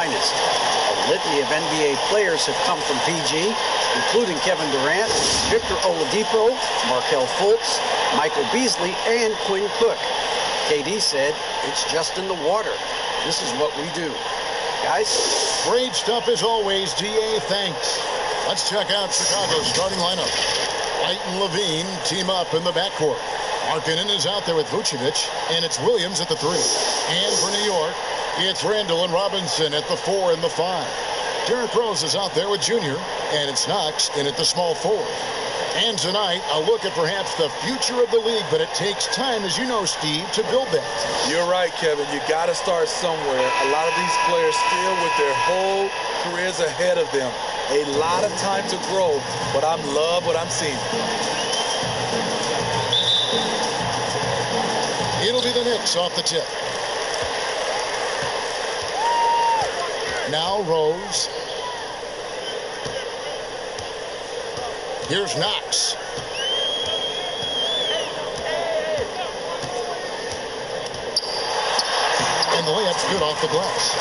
finest. A litany of NBA players have come from PG, including Kevin Durant, Victor Oladipo, Markelle Fultz, Michael Beasley, and Quinn Cook. KD said, "It's just in the water. This is what we do." Guys? Great stuff as always, GA. Thanks. Let's check out Chicago's starting lineup. White and Levine team up in the backcourt. Markkanen is out there with Vucevic, and it's Williams at the 3. And for New York, it's Randall and Robinson at the 4 and the 5. Derrick Rose is out there with Junior, and it's Knox in at the small forward. And tonight, a look at perhaps the future of the league, but it takes time, as you know, Steve, to build that. You're right, Kevin. You got to start somewhere. A lot of these players still with their whole careers ahead of them. A lot of time to grow, but I love what I'm seeing. It'll be the Knicks off the tip. Now Rose. Here's Knox. And the layup's good off the glass.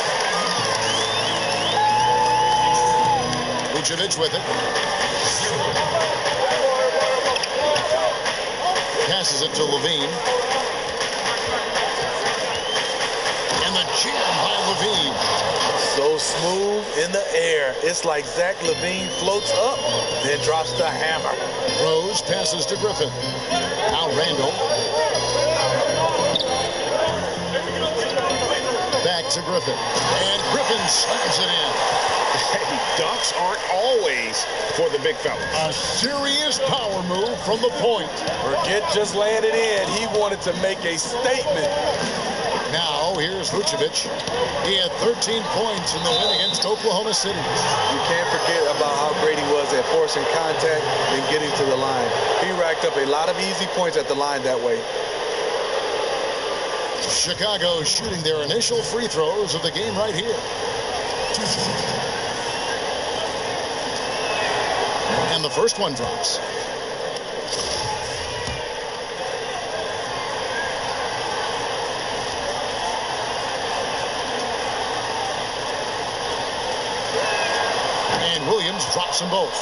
Vucevic with it. Passes it to Levine. And the jam by Levine. So smooth in the air. It's like Zach LaVine floats up, then drops the hammer. Rose passes to Griffin. Now Randall. Back to Griffin. And Griffin slams it in. Hey, dunks aren't always for the big fella. A serious power move from the point. Forget just laying it in. He wanted to make a statement. Now, here's Vucevic. He had 13 points in the win against Oklahoma City. You can't forget about how great he was at forcing contact and getting to the line. He racked up a lot of easy points at the line that way. Chicago shooting their initial free throws of the game right here. And the first one drops. And Williams drops them both.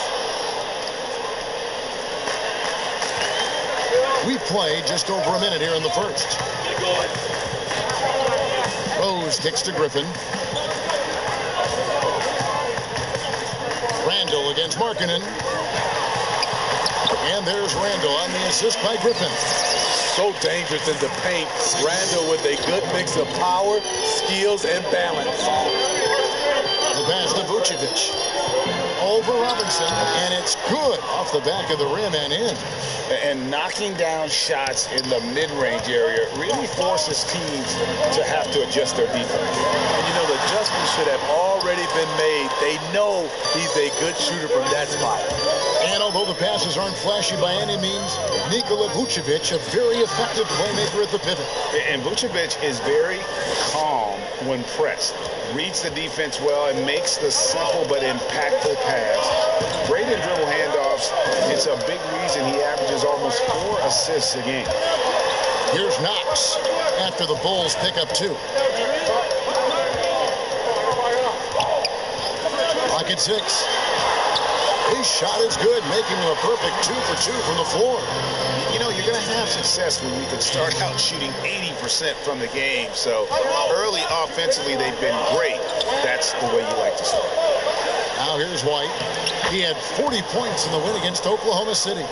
We've played just over a minute here in the first. Rose kicks to Griffin. Randall against Markkanen. And there's Randall on the assist by Griffin. So dangerous in the paint. Randall with a good mix of power, skills, and balance. The pass to Vucevic. Over Robinson, and it's good off the back of the rim and in. And knocking down shots in the mid-range area really forces teams to have to adjust their defense. And you know, the adjustment should have already been made. They know he's a good shooter from that spot. And although the passes aren't flashy by any means, Nikola Vucevic, a very effective playmaker at the pivot. And Vucevic is very calm when pressed. Reads the defense well and makes the simple but impactful pass. Great in dribble handoffs. It's a big reason he averages almost 4 assists a game. Here's Knox after the Bulls pick up 2. Clock at 6. His shot is good, making him a perfect 2 for 2 from the floor. You know, you're going to have success when you can start out shooting 80% from the game. So early offensively, they've been great. That's the way you like to start. Now here's White. He had 40 points in the win against Oklahoma City.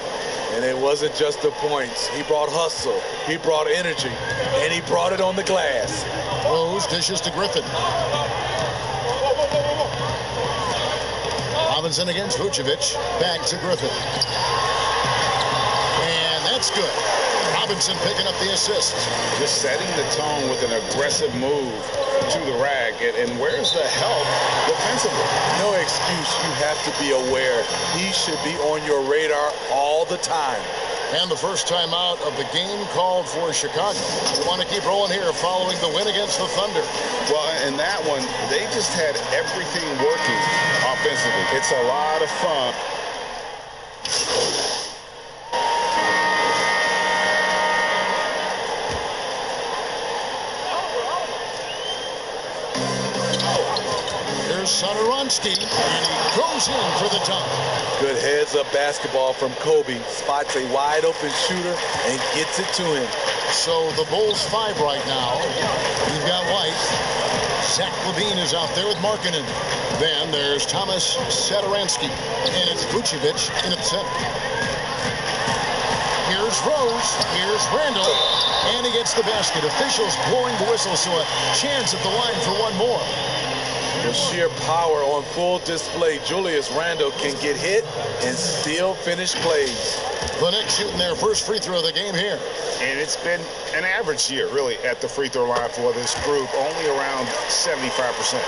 And it wasn't just the points. He brought hustle, he brought energy, and he brought it on the glass. Rose dishes to Griffin. Robinson against Vucevic. Back to Griffin. And that's good. Robinson picking up the assist. Just setting the tone with an aggressive move to the rack. And where's the help defensively? No excuse. You have to be aware. He should be on your radar all the time. And the first time out of the game called for Chicago. We want to keep rolling here following the win against the Thunder. Well, in that one, they just had everything working offensively. It's a lot of fun. Here's Satoransky, and he goes in for the dunk. Good heads-up basketball from Kobe. Spots a wide-open shooter and gets it to him. So the Bulls 5 right now. You've got White. Zach LaVine is out there with Markkanen. Then there's Thomas Satoransky, and it's Vucevic in at center. Here's Rose. Here's Randall, and he gets the basket. Officials blowing the whistle, so a chance at the line for one more. The sheer power on full display. Julius Randle can get hit and still finish plays. The Knicks shooting their first free throw of the game here. And it's been an average year, really, at the free throw line for this group, only around 75%.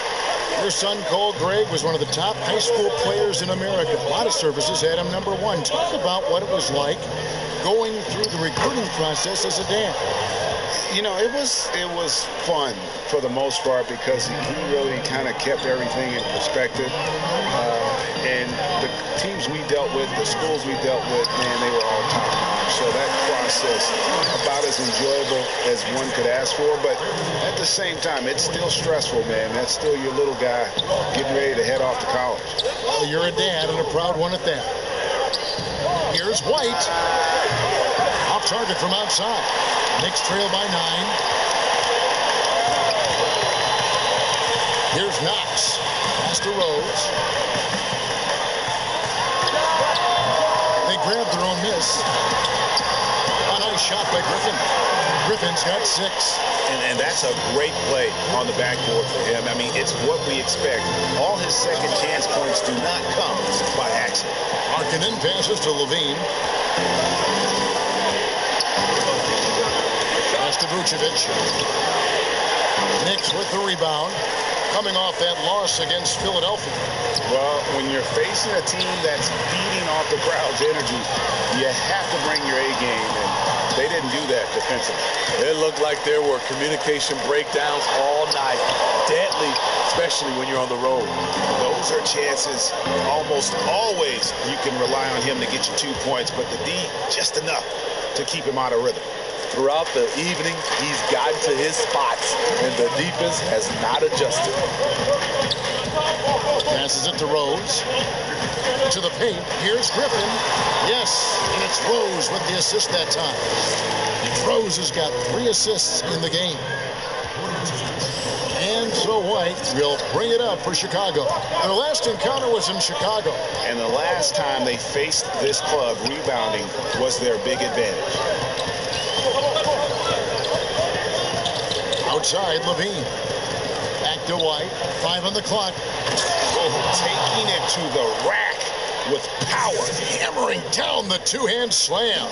Your son, Cole Gregg, was one of the top high school players in America. A lot of services had him #1. Talk about what it was like going through the recruiting process as a dad. You know, it was fun for the most part because he really kind of kept everything in perspective. And the teams we dealt with, the schools we dealt with, man, they were all top-notch. So that process, about as enjoyable as one could ask for. But at the same time, it's still stressful, man. That's still your little guy getting ready to head off to college. Well, you're a dad and a proud one at that. Here's White. Off target from outside. Knicks trail by 9. Here's Knox. Pass to Rose. They grab their own miss. A nice shot by Griffin. Griffin's got 6. And that's a great play on the backboard for him. I mean, it's what we expect. All his second chance points do not come by accident. Markkanen passes to LaVine. Pass to Vucevic. Knicks with the rebound. Coming off that loss against Philadelphia. Well, when you're facing a team that's feeding off the crowd's energy, you have to bring your A game, and they didn't do that defensively. It looked like there were communication breakdowns all night. Deadly, especially when you're on the road. Those are chances almost always you can rely on him to get you 2 points, but the D, just enough to keep him out of rhythm. Throughout the evening, he's gotten to his spots, and the defense has not adjusted. Passes it to Rose. To the paint. Here's Griffin. Yes, and it's Rose with the assist that time. Rose has got 3 assists in the game. And so White will bring it up for Chicago. Their last encounter was in Chicago. And the last time they faced this club, rebounding was their big advantage. Outside, LaVine. Back to White. 5 on the clock. Oh, taking it to the rack with power. Hammering down the two-hand slam.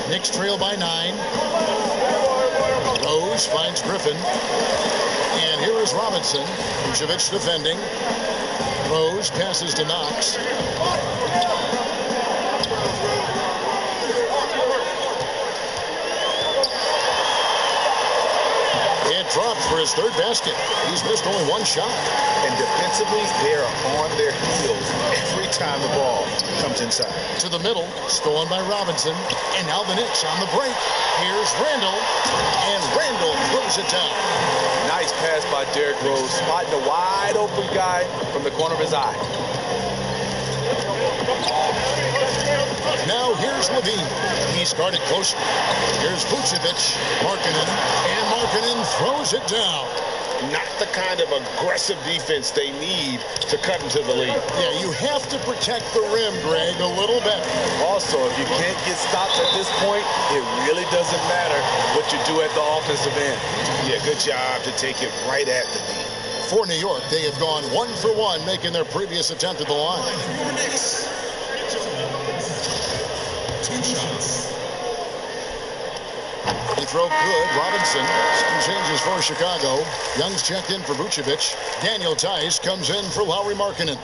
Knicks trail by 9. Rose finds Griffin. And here is Robinson. Vucevic defending. Rose passes to Knox. It drops for his 3rd basket. He's missed only 1 shot. And defensively, they're on their heels every time the ball comes inside. To the middle, stolen by Robinson. And now the Knicks on the break. Here's Randall. And Randall throws it down. Nice pass by Derrick Rose, spotting a wide open guy from the corner of his eye. Now here's LaVine. He's guarded closely. Here's Vucevic. Markkanen. And Markkanen throws it down. Not the kind of aggressive defense they need to cut into the lead. Yeah, you have to protect the rim, Greg, a little better. Also, if you can't get stops at this point, it really doesn't matter what you do at the offensive end. Yeah, good job to take it right at the D. For New York, they have gone 1 for 1, making their previous attempt at the line. 2 shots. He throw good. Robinson. Some changes for Chicago. Young's checked in for Vucevic. Daniel Tice comes in for Lauri Markkanen.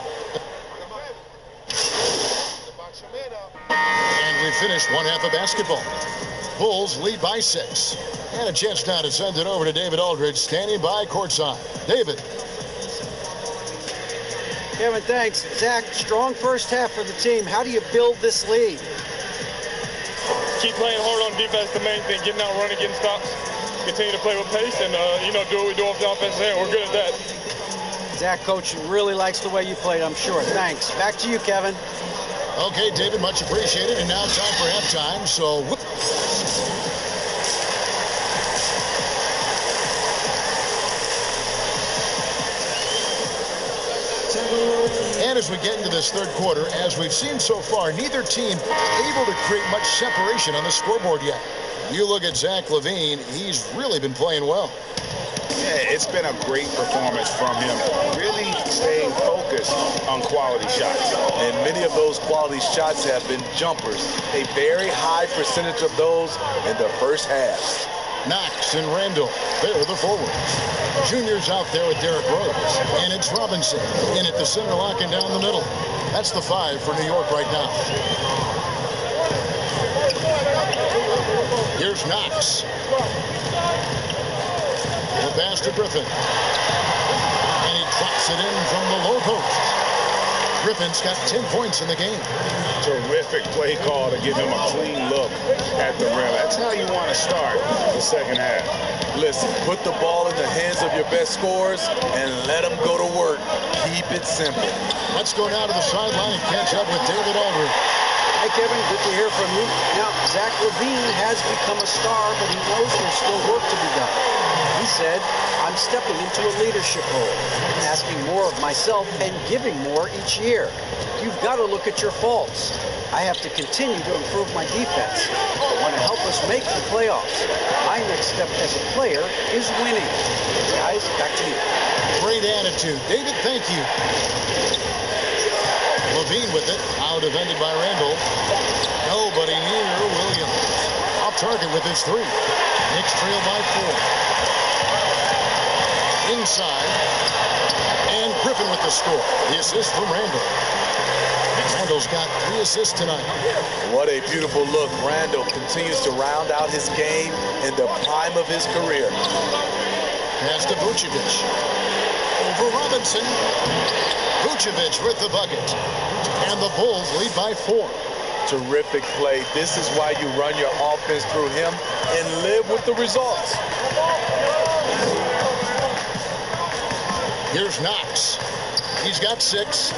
And we finished 1 half of basketball. Bulls lead by 6. And a chance now to send it over to David Aldridge, standing by courtside. David. Kevin, thanks. Zach, strong first half for the team. How do you build this lead? Keep playing hard on defense, the main thing. Getting out, running, getting stops. Continue to play with pace and, do what we do off the offensive end. We're good at that. Zach, Coach really likes the way you played, I'm sure. Thanks. Back to you, Kevin. Okay, David, much appreciated. And now time for halftime. So, and as we get into this third quarter, as we've seen so far, neither team able to create much separation on the scoreboard yet. You look at Zach LaVine, he's really been playing well. Yeah, it's been a great performance from him. Really staying focused on quality shots. And many of those quality shots have been jumpers. A very high percentage of those in the first half. Knox and Randall, they're the forwards. Junior's out there with Derrick Rose. And it's Robinson in at the center, locking down the middle. That's the 5 for New York right now. Here's Knox. The pass to Griffin. And he drops it in from the low post. Griffin's got 10 points in the game. Terrific play call to give him a clean look at the rim. That's how you want to start the second half. Listen, put the ball in the hands of your best scorers and let them go to work. Keep it simple. Let's go now to the sideline and catch up with David Aldridge. Hey, Kevin, good to hear from you. Now, Zach LaVine has become a star, but he knows there's still work to be done. He said, I'm stepping into a leadership role, asking more of myself and giving more each year. You've got to look at your faults. I have to continue to improve my defense. I want to help us make the playoffs. My next step as a player is winning. Guys, back to you. Great attitude. David, thank you. LaVine with it, out defended by Randall. Nobody near Williams. Off target with his 3. Knicks trail by 4. Inside. And Griffin with the score. The assist from Randall. Randall's got 3 assists tonight. What a beautiful look. Randall continues to round out his game in the prime of his career. Pass to Vucevic. Over Robinson. Vucevic with the bucket. And the Bulls lead by 4. Terrific play. This is why you run your offense through him and live with the results. Here's Knox. He's got 6.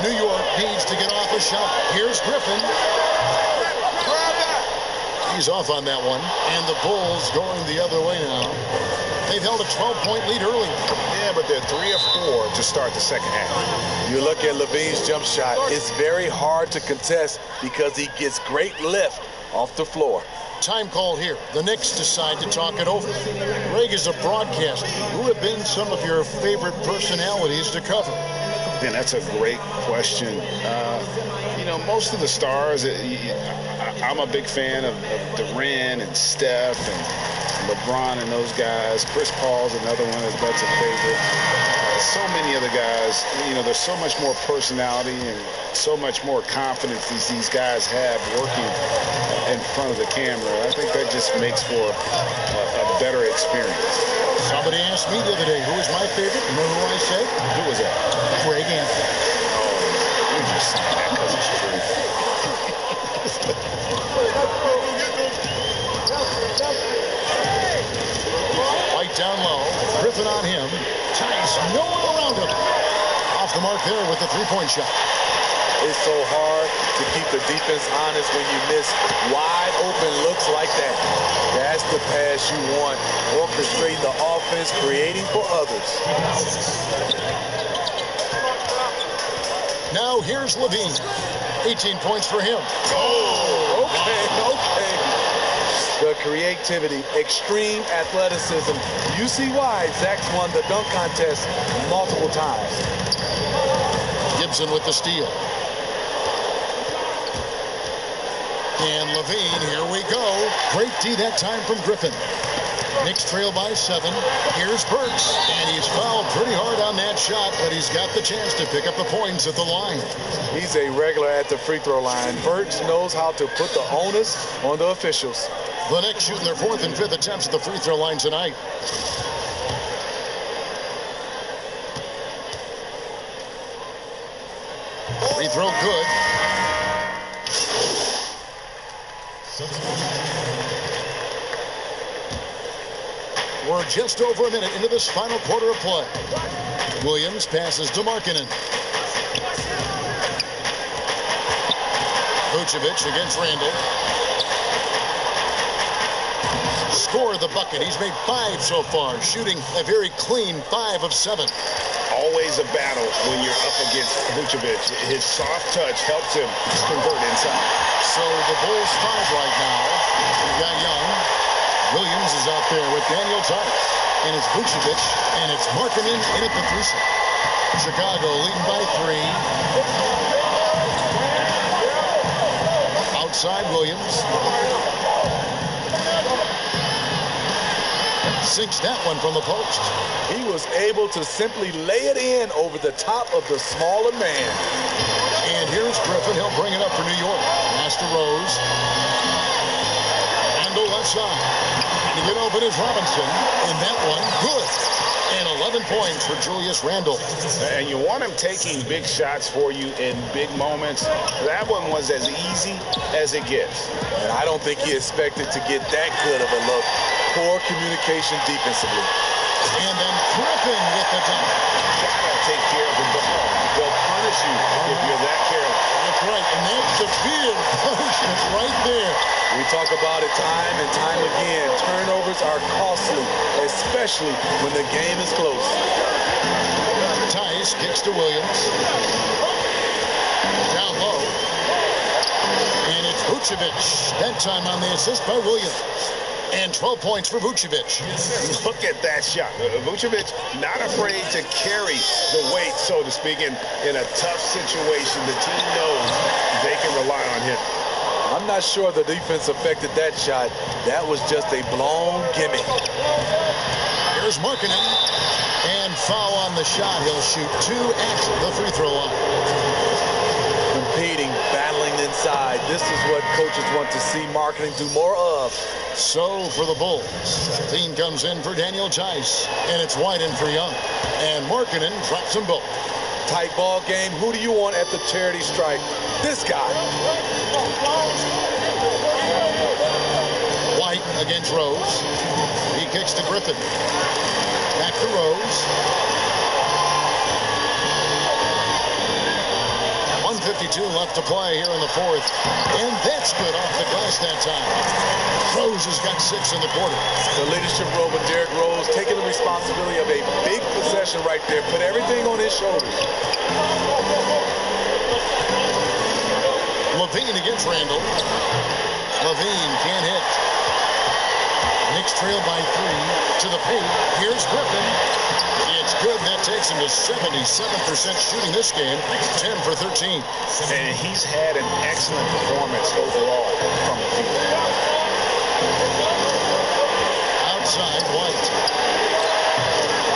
New York needs to get off a shot. Here's Griffin. He's off on that one. And the Bulls going the other way now. They've held a 12-point lead early. Yeah, but they're 3 of 4 to start the second half. You look at LaVine's jump shot. It's very hard to contest because he gets great lift off the floor. Time call here. The Knicks decide to talk it over. Greg is a broadcaster. Who have been some of your favorite personalities to cover? Man, that's a great question. You know, most of the stars, I'm a big fan of Durant and Steph and LeBron and those guys. Chris Paul's another one that's a favorite. So many other guys, you know, there's so much more personality and so much more confidence these guys have working in front of the camera. I think that just makes for a better experience. Somebody asked me the other day, who is my favorite? You know who I said? Who was that? Greg Anthony. Oh, you're just saying that because it's true. White down low. Griffin on him. Tice, no one around him. Off the mark there with the 3-point shot. It's so hard to keep the defense honest when you miss wide open looks like that. That's the pass you want. Orchestrating the offense, creating for others. Now here's LaVine. 18 points for him. Oh, okay. The creativity, extreme athleticism. You see why Zach's won the dunk contest multiple times. Gibson with the steal. And LaVine, here we go. Great D that time from Griffin. Knicks trail by 7. Here's Burks. And he's fouled pretty hard on that shot, but he's got the chance to pick up the points at the line. He's a regular at the free throw line. Burks knows how to put the onus on the officials. The Knicks shooting their 4th and 5th attempts at the free throw line tonight. Free throw good. We're just over a minute into this final quarter of play. Williams passes to Markkanen. Vucevic against Randall. Scored the bucket. He's made 5 so far, shooting a very clean 5 of 7. Always a battle when you're up against Vucevic. His soft touch helps him convert inside. So the Bulls 5 right now. We've got Young. Williams is out there with Daniel Tice. And it's Vucevic. And it's Markkanen in at the 3-set. Chicago leading by 3. Outside Williams. Sinks that one from the post. He was able to simply lay it in over the top of the smaller man. And here's Griffin. He'll bring it up for New York. Pass to Rose. Randall left side. To get open is Robinson. And that one, good. And 11 points for Julius Randle. And you want him taking big shots for you in big moments. That one was as easy as it gets. And I don't think he expected to get that good of a look. Poor communication defensively. And then Griffin with the dunk. Gotta take care of the ball. They'll punish you if you're that careless. That's right. And that's severe punishment right there. We talk about it time and time again. Turnovers are costly, especially when the game is close. Tice kicks to Williams. Down low. And it's Vucevic. That time on the assist by Williams. And 12 points for Vucevic. Look at that shot. Vucevic not afraid to carry the weight, so to speak, in a tough situation. The team knows they can rely on him. I'm not sure the defense affected that shot. That was just a blown gimmick. Here's Markkanen. And foul on the shot. He'll shoot 2 at the free throw line. Competing, battling inside. This is what coaches want to see Markkanen do more of. So for the Bulls, Clean comes in for Daniel Tice. And it's White in for Young. And Markkanen drops them both. Tight ball game. Who do you want at the charity strike? This guy. White against Rose. He kicks to Griffin. Back to Rose. 1:52 left to play here in the fourth. And that's good off the glass that time. Rose has got 6 in the quarter. The leadership role with Derrick Rose, taking the responsibility of a big possession right there. Put everything on his shoulders. Levine against Randall. Levine can't hit. Knicks trail by 3 to the paint. Here's Griffin. It's good. That takes him to 77% shooting this game. 10 for 13. And he's had an excellent performance overall from the field. Outside, White.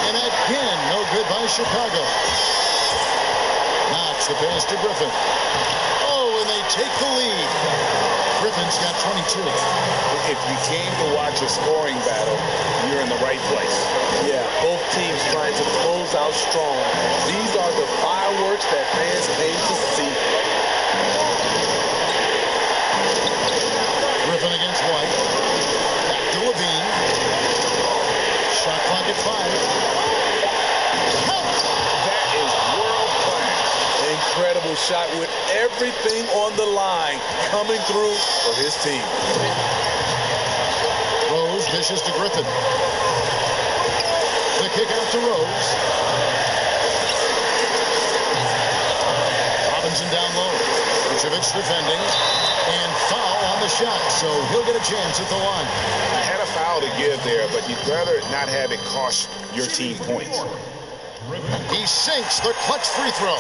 And again, no good by Chicago. Knocks the pass to Griffin. Oh, and they take the lead. Griffin's got 22. If you came to watch a scoring battle, you're in the right place. Yeah, both teams trying to close out strong. These are the fireworks that fans came to see. Griffin against White. Back to Levine. Shot clock at 5. That is world class. Incredible shot with everything on the line coming through for his team. Rose dishes to Griffin. The kick out to Rose. Robinson down low. Vucevic defending. And foul on the shot, so he'll get a chance at the line. Had a foul to give there, but you'd rather not have it cost your team points. He sinks the clutch free throw.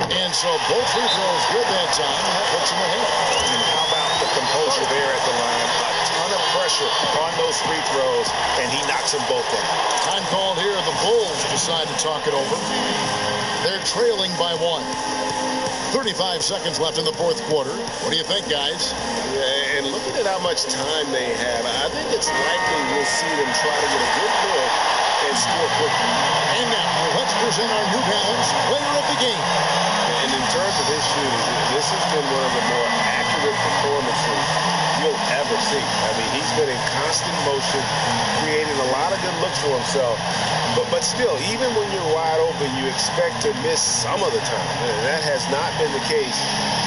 And so both free throws good that time. That puts him ahead. And how about the composure there at the line? A ton of pressure on those free throws, and he knocks them both in. Time called here. The Bulls decide to talk it over. They're trailing by 1. 35 seconds left in the fourth quarter. What do you think, guys? Yeah, and looking at how much time they have, I think it's likely we'll see them try to get a good look score quickly. And now, let's present our New Balance player of the game. And in terms of his shooting, this has been one of the more accurate performances you'll ever see. I mean, he's been in constant motion, creating a lot of good looks for himself. But still, even when you're wide open, you expect to miss some of the time. And that has not been the case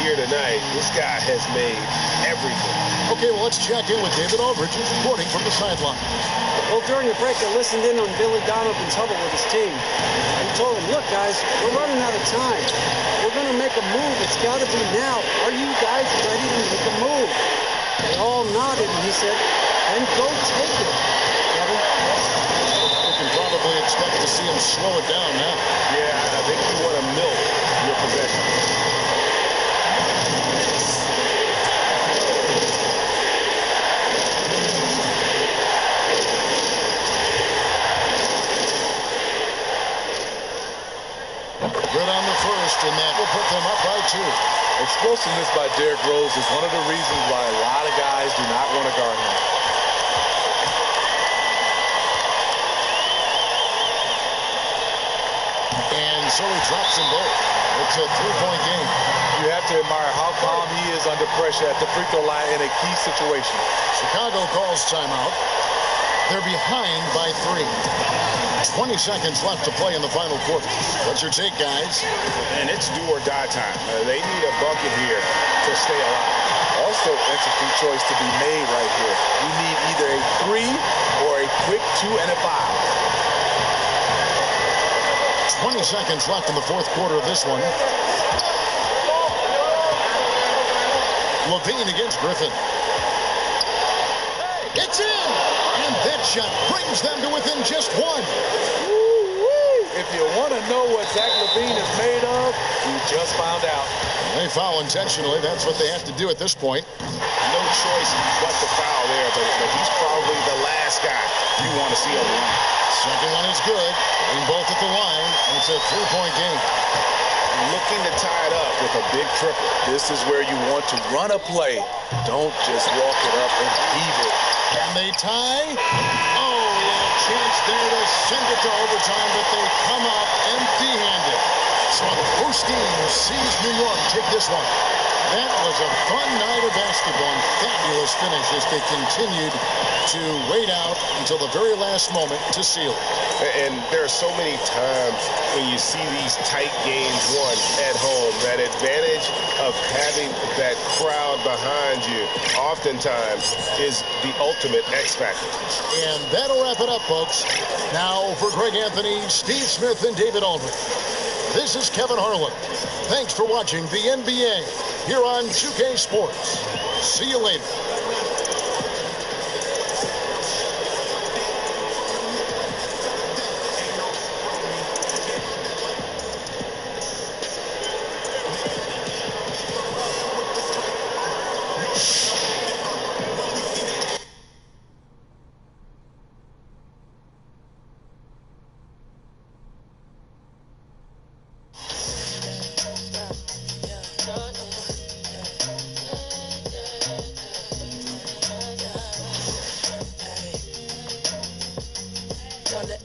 here tonight. This guy has made everything. Okay, well, let's check in with David Aldridge, who's reporting from the sideline. Well, during the break, I listened in on Billy Donovan's huddle with his team. He told them, look, guys, we're running out of time. We're going to make a move. It's got to be now. Are you guys ready to make a move? They all nodded, and he said, and go take it, Kevin. We can probably expect to see him slow it down now. Yeah, I think you want to milk your possession. Good on the first, and that will put them up by 2. Explosiveness by Derrick Rose is one of the reasons why a lot of guys do not want to guard him. And so he drops them both. It's a 3-point game. You have to admire how calm he is under pressure at the free throw line in a key situation. Chicago calls timeout. They're behind by 3. 20 seconds left to play in the final quarter. What's your take, guys? And it's do or die time. They need a bucket here to stay alive. Also, interesting choice to be made right here. You need either a 3 or a quick 2 and a 5. 20 seconds left in the fourth quarter of this one. Levine against Griffin. It's in! And that shot brings them to within just 1. If you want to know what Zach LaVine is made of, you just found out. They foul intentionally. That's what they have to do at this point. No choice but to foul there, but he's probably the last guy you want to see on the line. Second one is good. Being both at the line, and it's a 3-point game. Looking to tie it up with a big triple. This is where you want to run a play. Don't just walk it up and heave it. Can they tie? Oh, little chance there to send it to overtime, but they come up empty-handed. So the host team sees New York take this one. That was a fun night of basketball and fabulous finish as they continued to wait out until the very last moment to seal it. And there are so many times when you see these tight games won at home, that advantage of having that crowd behind you oftentimes is the ultimate X factor. And that'll wrap it up, folks. Now for Greg Anthony, Steve Smith, and David Aldridge. This is Kevin Harlan. Thanks for watching the NBA here on 2K Sports. See you later.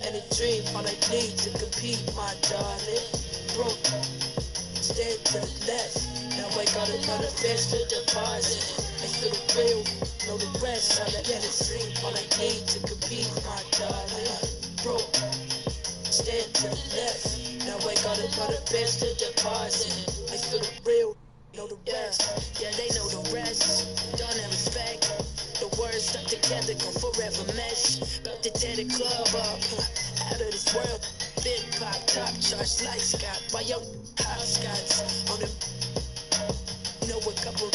And a dream, all I need to compete, my darling. Broke, stand to the left. Now I got another fence to deposit. I feel the real, know the rest. All I get is dream, all I need to compete, my darling. Broke, stand to the left. Now I got another fence to deposit. I feel the real, know the rest. Yeah, they know the rest. Done and respect. The words stuck together, gon' forever mesh. About to tear the club up, out of this world. Big pop, top charge like Scott. Why yo hopscotch on the, you know, a couple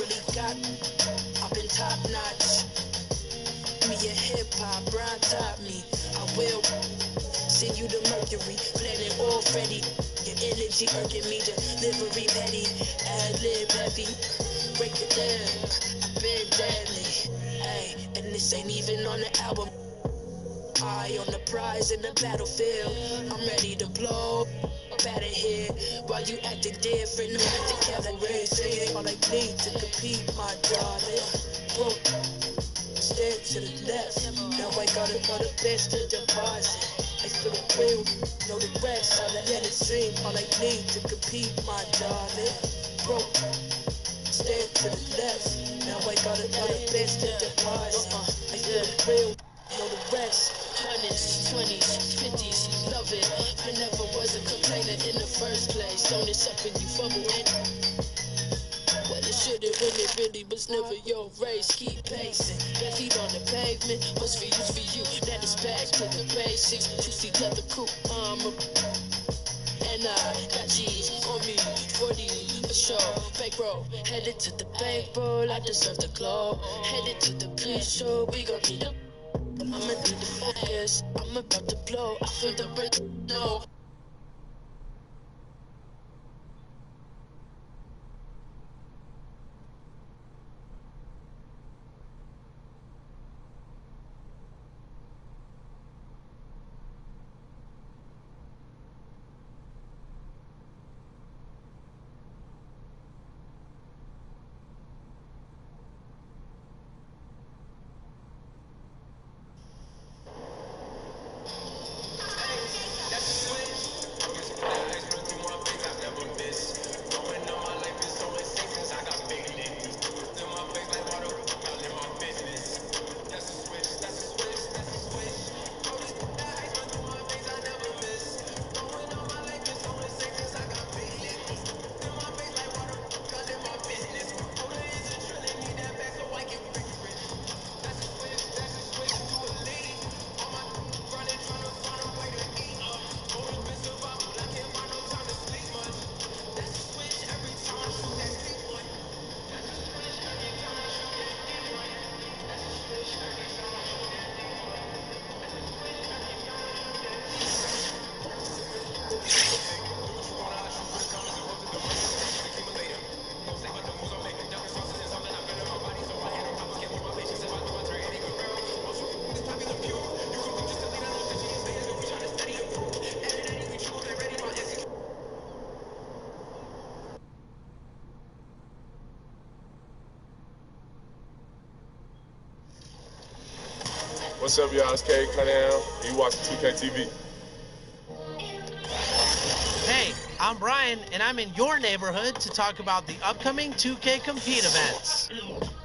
really got up in top notch. Me a hip hop, Brian taught me. I will send you the Mercury, planet already. Your energy urging me to delivery petty, ad-lib heavy. Break it down, I've been deadly. Ay, and this ain't even on the album. Eye on the prize in the battlefield. I'm ready to blow up out of here. While you acting different, I'm at the cavalry. Say all I need to compete, my darling. Broke, Stand to the left. Now I got another best to deposit. I feel the real, know the rest. All I get is dream, all I need to compete, my darling. Broke, stand to the left. Now I got another best to deposit. I feel the real, know the rest. 100s, 20s, 50s, love it. I never was a complainer in the first place. Don't it suck when you fumble it? Well, it should've when it really was never your race. Keep pacing, your feet on the pavement. What's for you, that is back to the basics. Juicy leather coupe armor. And I got G's on me, 40 a show. Bankroll, headed to the bankroll. I deserve the glow. Headed to the pre-show, we gon' need a I'ma need the focus, I'm about to blow. I feel the breath, no. What's up, y'all? It's K Cunningham. You watching 2K TV. Hey, I'm Brian, and I'm in your neighborhood to talk about the upcoming 2K Compete events.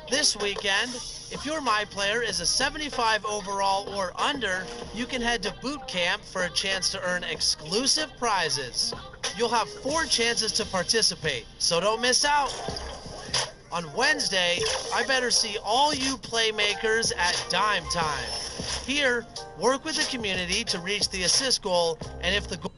This weekend, if your My Player is a 75 overall or under, you can head to boot camp for a chance to earn exclusive prizes. You'll have 4 chances to participate, so don't miss out. On Wednesday, I better see all you playmakers at Dime Time. Here, work with the community to reach the assist goal, and if the goal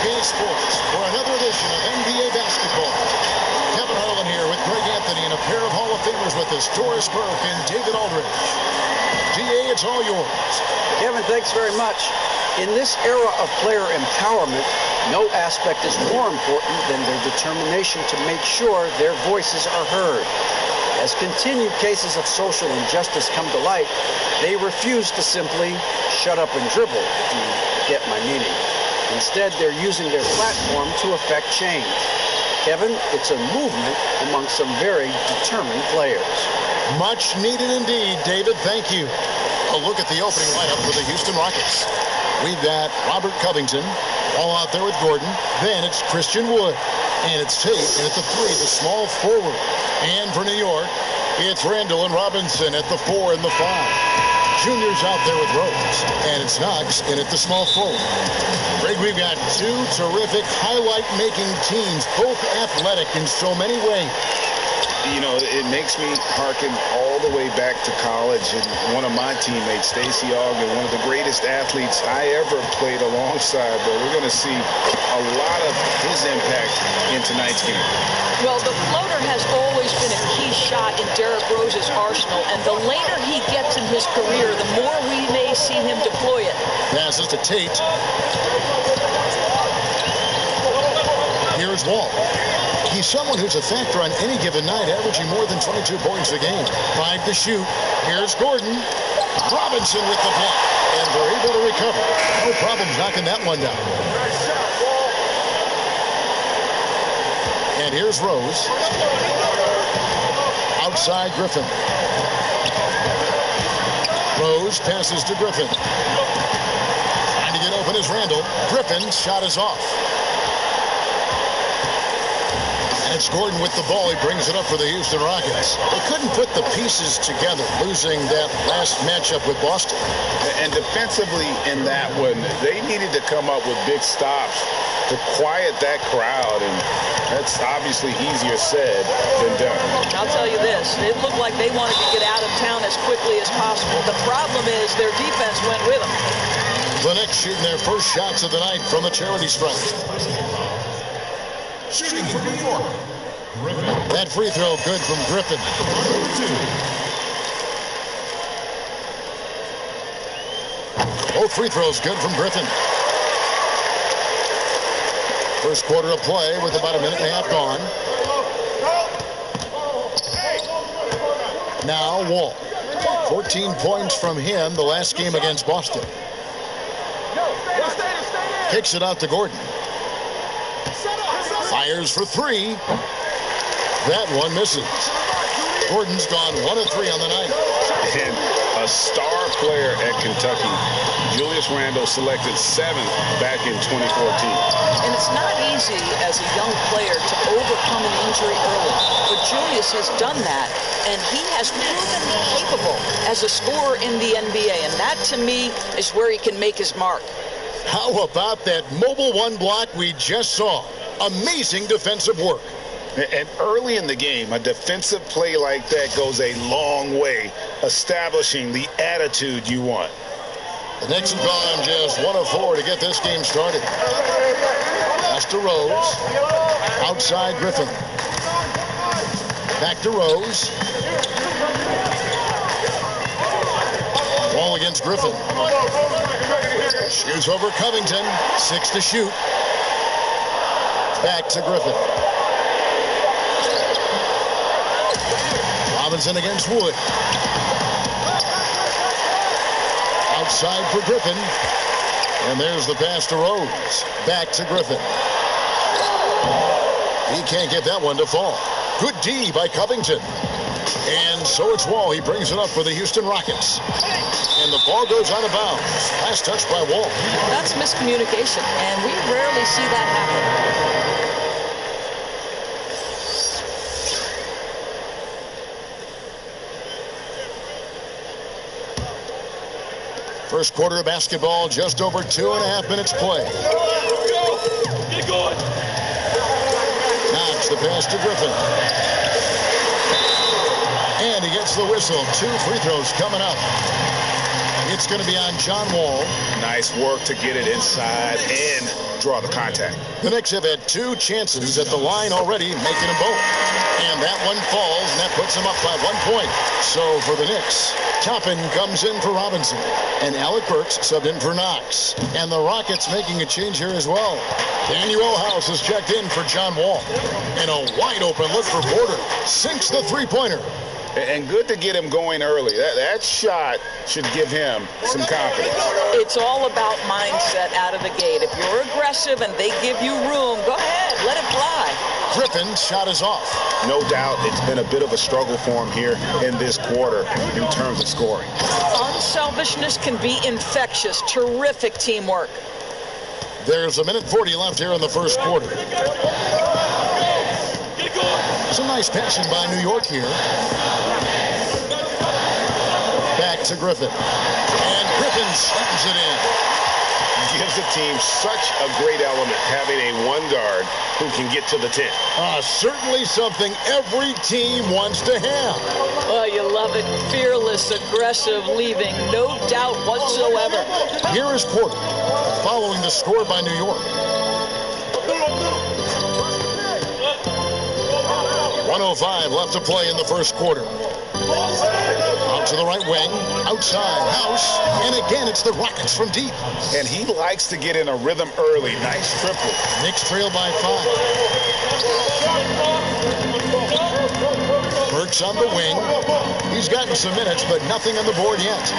2K Sports for another edition of NBA basketball. Kevin Harlan here with Greg Anthony and a pair of Hall of Famers with us, Doris Burke and David Aldridge. DA, it's all yours. Kevin, thanks very much. In this era of player empowerment, no aspect is more important than their determination to make sure their voices are heard. As continued cases of social injustice come to light, they refuse to simply shut up and dribble, if you get my meaning. Instead, they're using their platform to affect change. Kevin, it's a movement among some very determined players. Much needed indeed, David. Thank you. A look at the opening lineup for the Houston Rockets. We've got Robert Covington, all out there with Gordon. Then it's Christian Wood. And it's Tate, and at the 3, the small forward. And for New York, it's Randall and Robinson at the 4 and the 5. Junior's out there with Rose. And it's Knox in at the small forward. Greg, we've got two terrific highlight-making teams, both athletic in so many ways. You know, it makes me hearken all the way back to college, and one of my teammates, Stacey Ogden, one of the greatest athletes I ever played alongside, but we're going to see a lot of his impact in tonight's game. Well, the floater has always been a key shot in Derrick Rose's arsenal, and the later he gets in his career, the more we may see him deploy it. Passes to Tate. Here's Wall. He's someone who's a factor on any given night, averaging more than 22 points a game. 5 to shoot. Here's Gordon. Robinson with the block. And they're able to recover. No problems knocking that one down. And here's Rose. Outside Griffin. Rose passes to Griffin. Trying to get open is Randall. Griffin's shot is off. And it's Gordon with the ball. He brings it up for the Houston Rockets. They couldn't put the pieces together, losing that last matchup with Boston. And defensively in that one, they needed to come up with big stops to quiet that crowd, and that's obviously easier said than done. I'll tell you this, it looked like they wanted to get out of town as quickly as possible. The problem is their defense went with them. The Knicks shooting their first shots of the night from the charity stripe. Shooting for New York. That free throw good from Griffin. Both free throws good from Griffin. First quarter of play with about a minute and a half gone. Now Wall. 14 points from him the last game against Boston. Kicks it out to Gordon. Fires for 3. That one misses. Gordon's gone 1 of 3 on the night. And a star player at Kentucky, Julius Randle, selected 7th back in 2014. And it's not easy as a young player to overcome an injury early. But Julius has done that, and he has proven capable as a scorer in the NBA. And that, to me, is where he can make his mark. How about that mobile one block we just saw? Amazing defensive work. And early in the game, a defensive play like that goes a long way, establishing the attitude you want. The Knicks have gone just 1 of 4 to get this game started. Pass to Rose. Outside Griffin. Back to Rose. Ball against Griffin. Shoots over Covington. 6 to shoot. Back to Griffin. Robinson against Wood. Outside for Griffin. And there's the pass to Rose. Back to Griffin. He can't get that one to fall. Good D by Covington. And so it's Wall. He brings it up for the Houston Rockets. And the ball goes out of bounds. Last touch by Wall. That's miscommunication, and we rarely see that happen. First quarter of basketball, just over 2.5 minutes play. Get going. Knox the pass to Griffin. And he gets the whistle. 2 free throws coming up. It's going to be on John Wall. Nice work to get it inside and draw the contact. The Knicks have had 2 chances at the line already, making them both. And that one falls, and that puts them up by 1 point. So for the Knicks, Toppin comes in for Robinson, and Alec Burks subbed in for Knox. And the Rockets making a change here as well. Daniel House is checked in for John Wall. And a wide open look for Porter. Sinks the three-pointer. And good to get him going early. That shot should give him some confidence. It's all about mindset out of the gate. If you're aggressive and they give you room, go ahead, let it fly. Griffin's shot is off. No doubt it's been a bit of a struggle for him here in this quarter in terms of scoring. Unselfishness can be infectious. Terrific teamwork. There's 1:40 left here in the first quarter. Some nice passing by New York here. Back to Griffin. And Griffin slams it in. Gives the team such a great element having a one guard who can get to the 10. Certainly something every team wants to have. Oh, you love it. Fearless, aggressive, leaving. No doubt whatsoever. Here is Porter, following the score by New York. 1:05 left to play in the first quarter. Out to the right wing, outside House, and again it's the Rockets from deep. And he likes to get in a rhythm early. Nice triple. Knicks trail by 5. Burks on the wing. He's gotten some minutes, but nothing on the board yet.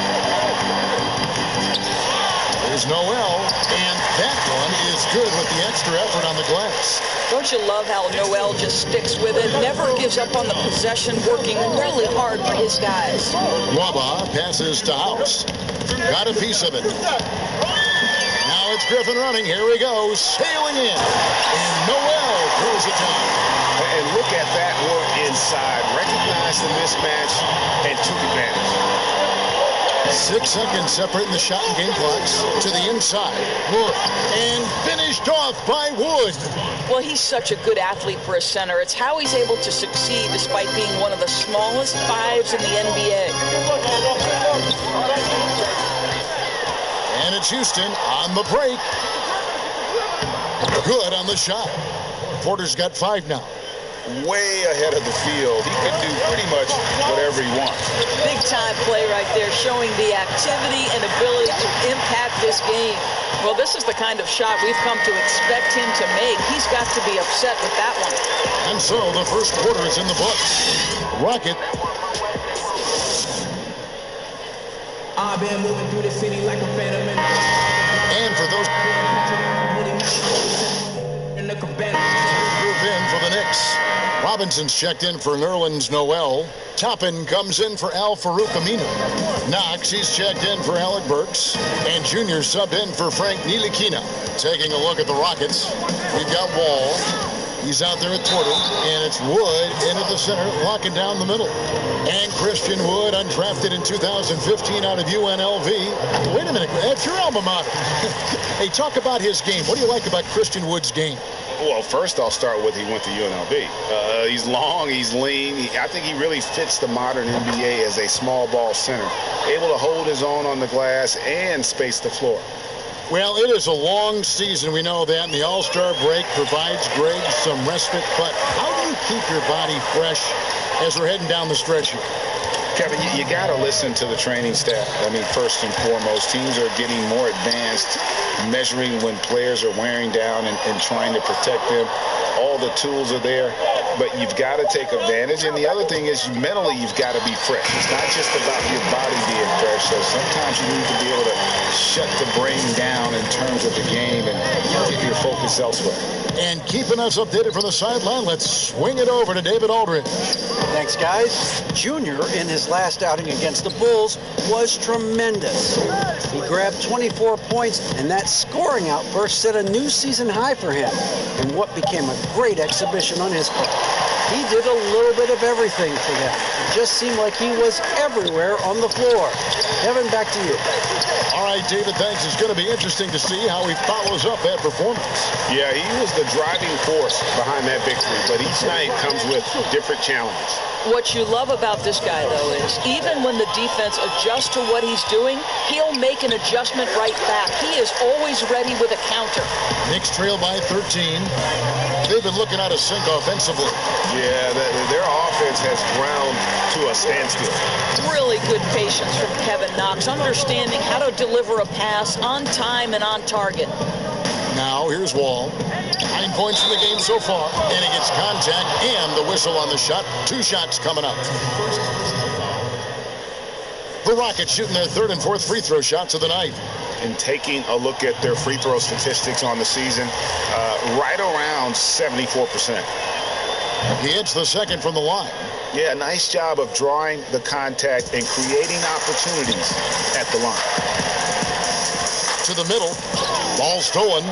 There's Noel, and that one is good with the extra effort on the glass. Don't you love how Noel just sticks with it, never gives up on the possession, working really hard for his guys. Waba passes to House. Got a piece of it. Now it's Griffin running. Here he goes, sailing in. And Noel throws it down. And look at that work inside. Recognized the mismatch and took advantage. 6 seconds separating the shot and game clocks to the inside. Wood. And finished off by Wood. Well, he's such a good athlete for a center. It's how he's able to succeed despite being one of the smallest 5s in the NBA. And it's Houston on the break. Good on the shot. Porter's got 5 now. Way ahead of the field. He can do pretty much whatever he wants. Big time play right there, showing the activity and ability to impact this game. Well, this is the kind of shot we've come to expect him to make. He's got to be upset with that one. And so the first quarter is in the books. Rocket. I've been moving through the city like a phantom. And for those in the cabana. Group in for the Knicks. Robinson's checked in for Nerlens Noel. Toppin comes in for Al Farouk Aminu. Knox, he's checked in for Alec Burks. And Junior subbed in for Frank Ntilikina. Taking a look at the Rockets, we've got Wall. He's out there at Porter. And it's Wood into the center, locking down the middle. And Christian Wood, undrafted in 2015 out of UNLV. Wait a minute, that's your alma mater. Hey, talk about his game. What do you like about Christian Wood's game? Well, first I'll start with he went to UNLV. He's long, he's lean. I think he really fits the modern NBA as a small ball center. Able to hold his own on the glass and space the floor. Well, it is a long season, we know that, and the All-Star break provides Greg some respite, but how do you keep your body fresh as we're heading down the stretch here? Kevin, you got to listen to the training staff. I mean, first and foremost, teams are getting more advanced, measuring when players are wearing down and trying to protect them. All the tools are there, but you've got to take advantage. And the other thing is mentally, you've got to be fresh. It's not just about your body being fresh. So sometimes you need to be able to shut the brain down in terms of the game and get your focus elsewhere. And keeping us updated from the sideline, let's swing it over to David Aldridge. Thanks, guys. Junior, in his last outing against the Bulls, was tremendous. He grabbed 24 points, and that scoring outburst set a new season high for him in what became a great exhibition on his part. He did a little bit of everything for them. It just seemed like he was everywhere on the floor. Kevin, back to you. All right, Dave. David Thanks, it's going to be interesting to see how he follows up that performance. Yeah, he was the driving force behind that victory, but each night comes with different challenges. What you love about this guy, though, is even when the defense adjusts to what he's doing, he'll make an adjustment right back. He is always ready with a counter. Knicks trail by 13. They've been looking out of sync offensively. Yeah, their offense has ground to a standstill. Really good patience from Kevin Knox, understanding how to deliver a pass on time and on target. Now, here's Wall. 9 points in the game so far, and he gets contact and the whistle on the shot. 2 shots coming up. The Rockets shooting their 3rd and 4th free throw shots of the night. And taking a look at their free throw statistics on the season, right around 74%. He hits the 2nd from the line. Yeah, nice job of drawing the contact and creating opportunities at the line. To the middle. Ball stolen.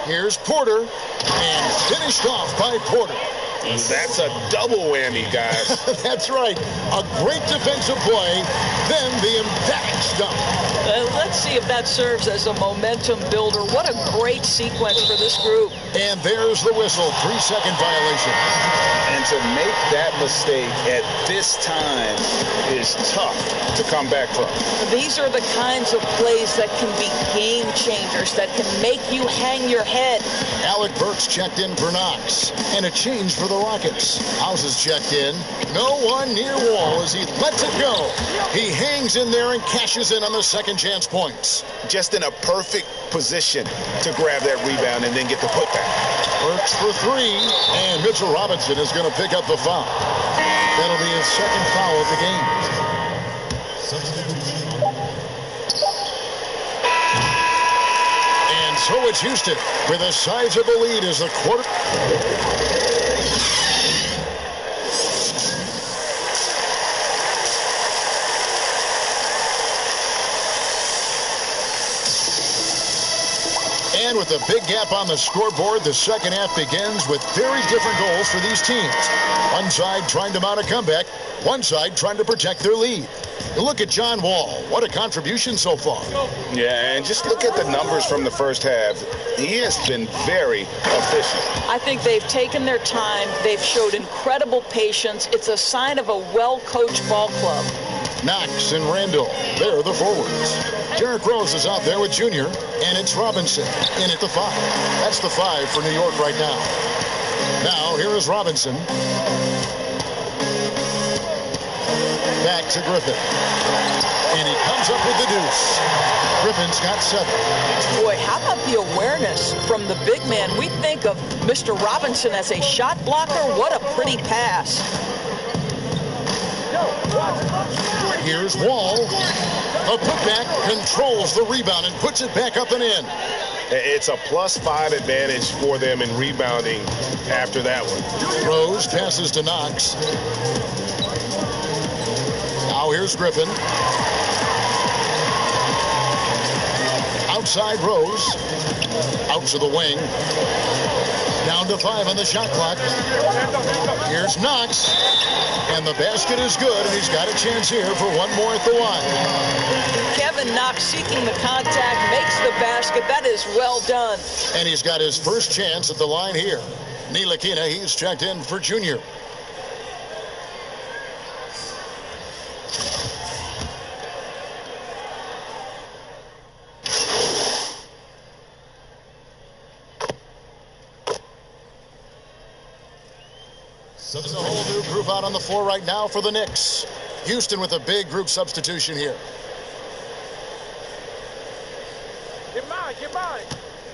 Here's Porter. And finished off by Porter. That's a double whammy, guys. That's right. A great defensive play, then the emphatic stop. Let's see if that serves as a momentum builder. What a great sequence for this group. And there's the whistle. 3-second violation. And to make that mistake at this time is tough to come back from. These are the kinds of plays that can be game changers, that can make you hang your head. Alec Burks checked in for Knox. And a change for the Rockets. Houses checked in. No one near Wall as he lets it go. He hangs in there and cashes in on the second chance points. Just in a perfect position to grab that rebound and then get the putback. Burks for 3. And Mitchell Robinson is going to pick up the foul. That'll be his 2nd foul of the game. And so it's Houston with a sizable lead as the quarter. And with a big gap on the scoreboard, the second half begins with very different goals for these teams. One side trying to mount a comeback, one side trying to protect their lead. Look at John Wall. What a contribution so far. Yeah, and just look at the numbers from the first half. He has been very efficient. I think they've taken their time. They've showed incredible patience. It's a sign of a well-coached ball club. Knox and Randall, they're the forwards. Derrick Rose is out there with Junior, and it's Robinson in at the 5. That's the 5 for New York right now. Now, here is Robinson. Back to Griffin. And he comes up with the deuce. Griffin's got 7. Boy, how about the awareness from the big man? We think of Mr. Robinson as a shot blocker. What a pretty pass. Here's Wall. The putback controls the rebound and puts it back up and in. It's a +5 advantage for them in rebounding after that one. Rose passes to Knox. Now here's Griffin. Outside Rose. Out to the wing. Down to 5 on the shot clock. Here's Knox. And the basket is good, and he's got a chance here for one more at the line. Kevin Knox seeking the contact, makes the basket. That is well done. And he's got his first chance at the line here. Ntilikina, he's checked in for Junior. So there's a whole new group out on the floor right now for the Knicks. Houston with a big group substitution here. Get mine.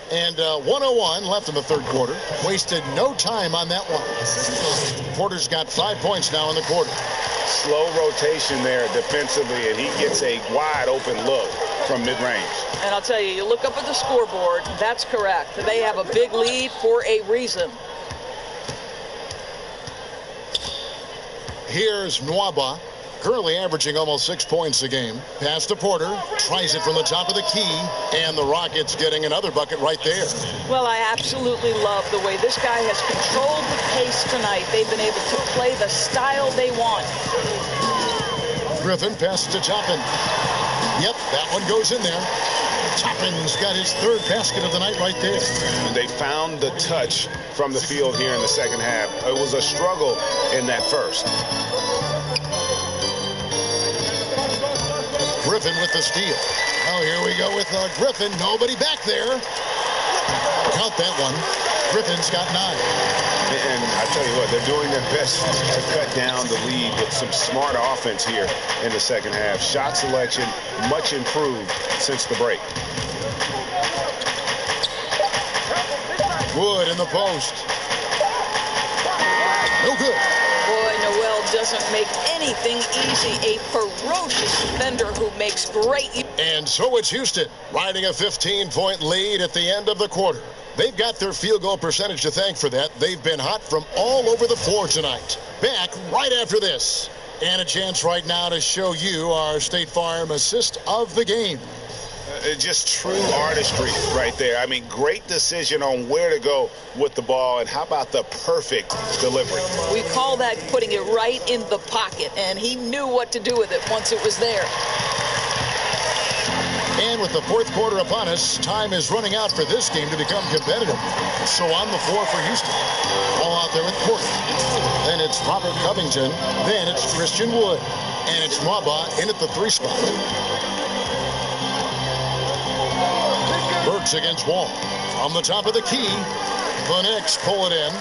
And 1:01 left in the third quarter. Wasted no time on that one. Porter's got 5 points now in the quarter. Slow rotation there defensively, and he gets a wide open look from mid-range. And I'll tell you, you look up at the scoreboard, that's correct. They have a big lead for a reason. Here's Nwaba, currently averaging almost 6 points a game. Pass to Porter, tries it from the top of the key, and the Rockets getting another bucket right there. Well, I absolutely love the way this guy has controlled the pace tonight. They've been able to play the style they want. Griffin passes to Toppin. Yep, that one goes in there. Toppin's got his third basket of the night right there. And they found the touch from the field here in the second half. It was a struggle in that first. Griffin with the steal. Oh, here we go with Griffin. Nobody back there. Count that one. Griffin's got 9. And I tell you what, they're doing their best to cut down the lead with some smart offense here in the second half. Shot selection much improved since the break. Wood in the post. No good. Boy, Noel doesn't make anything easy. A ferocious defender who makes great... And so it's Houston, riding a 15-point lead at the end of the quarter. They've got their field goal percentage to thank for that. They've been hot from all over the floor tonight. Back right after this. And a chance right now to show you our State Farm assist of the game. Just true artistry right there. I mean, great decision on where to go with the ball, and how about the perfect delivery? We call that putting it right in the pocket, and he knew what to do with it once it was there. And with the fourth quarter upon us, time is running out for this game to become competitive. So on the floor for Houston. Ball out there with Porter. Then it's Robert Covington. Then it's Christian Wood. And it's Mwaba in at the 3 spot. Burks against Wall. From the top of the key, the Knicks pull it in.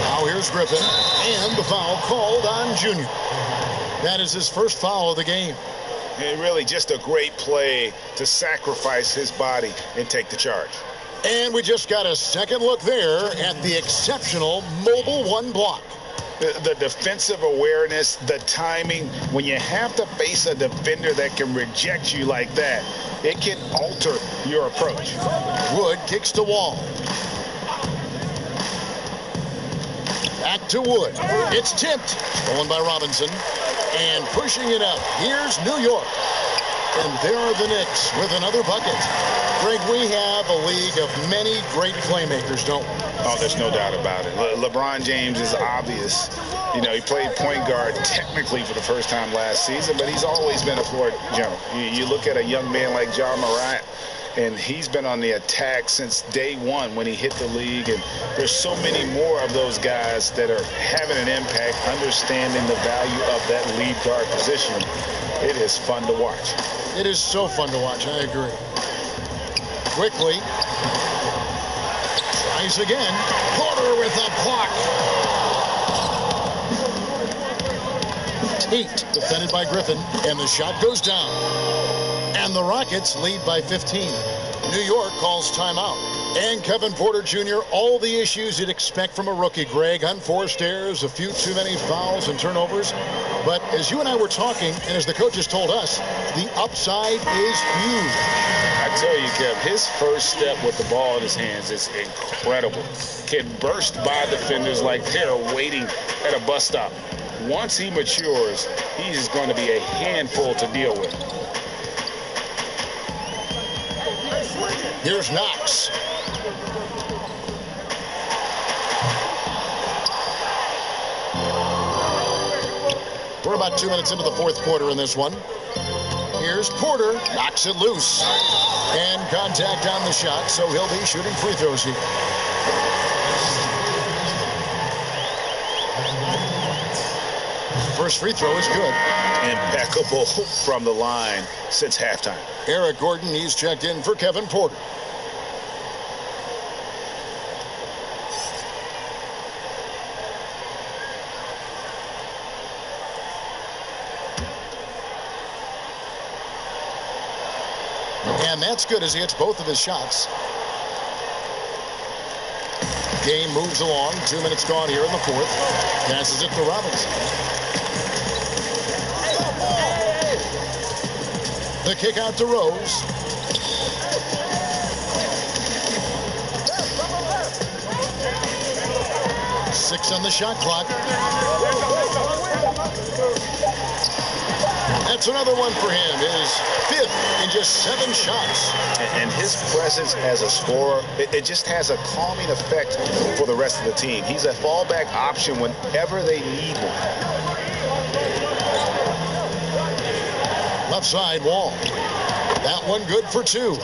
Now here's Griffin. And the foul called on Junior. That is his first foul of the game. And really just a great play to sacrifice his body and take the charge. And we just got a second look there at the exceptional mobile 1 block. The defensive awareness, the timing, when you have to face a defender that can reject you like that, it can alter your approach. Wood kicks the Wall. Back to Wood. It's tipped. Stolen by Robinson. And pushing it up. Here's New York. And there are the Knicks with another bucket. Greg, we have a league of many great playmakers, don't we? Oh, there's no doubt about it. LeBron James is obvious. You know, he played point guard technically for the first time last season, but he's always been a floor general. You look at a young man like Ja Morant, and he's been on the attack since day one when he hit the league. And there's so many more of those guys that are having an impact, understanding the value of that lead guard position. It is fun to watch. It is so fun to watch. I agree. Quickly. Tries again. Porter with a block. Tate defended by Griffin. And the shot goes down. And the Rockets lead by 15. New York calls timeout. And Kevin Porter Jr., all the issues you'd expect from a rookie, Greg. Unforced errors, a few too many fouls and turnovers. But as you and I were talking, and as the coaches told us, the upside is huge. I tell you, Kev, his first step with the ball in his hands is incredible. Can burst by defenders like they're waiting at a bus stop. Once he matures, he's going to be a handful to deal with. Here's Knox. We're about 2 minutes into the fourth quarter in this one. Here's Porter. Knocks it loose. And contact on the shot, so he'll be shooting free throws here. First free throw is good. Impeccable from the line since halftime. Eric Gordon, he's checked in for Kevin Porter. And that's good as he hits both of his shots. Game moves along. 2 minutes gone here in the fourth. Passes it to Robinson. The kick out to Rose. Six on the shot clock. That That's another one for him. His fifth in just 7 shots. And his presence as a scorer, it just has a calming effect for the rest of the team. He's a fallback option whenever they need one. Left side, Wall. That one good for 2.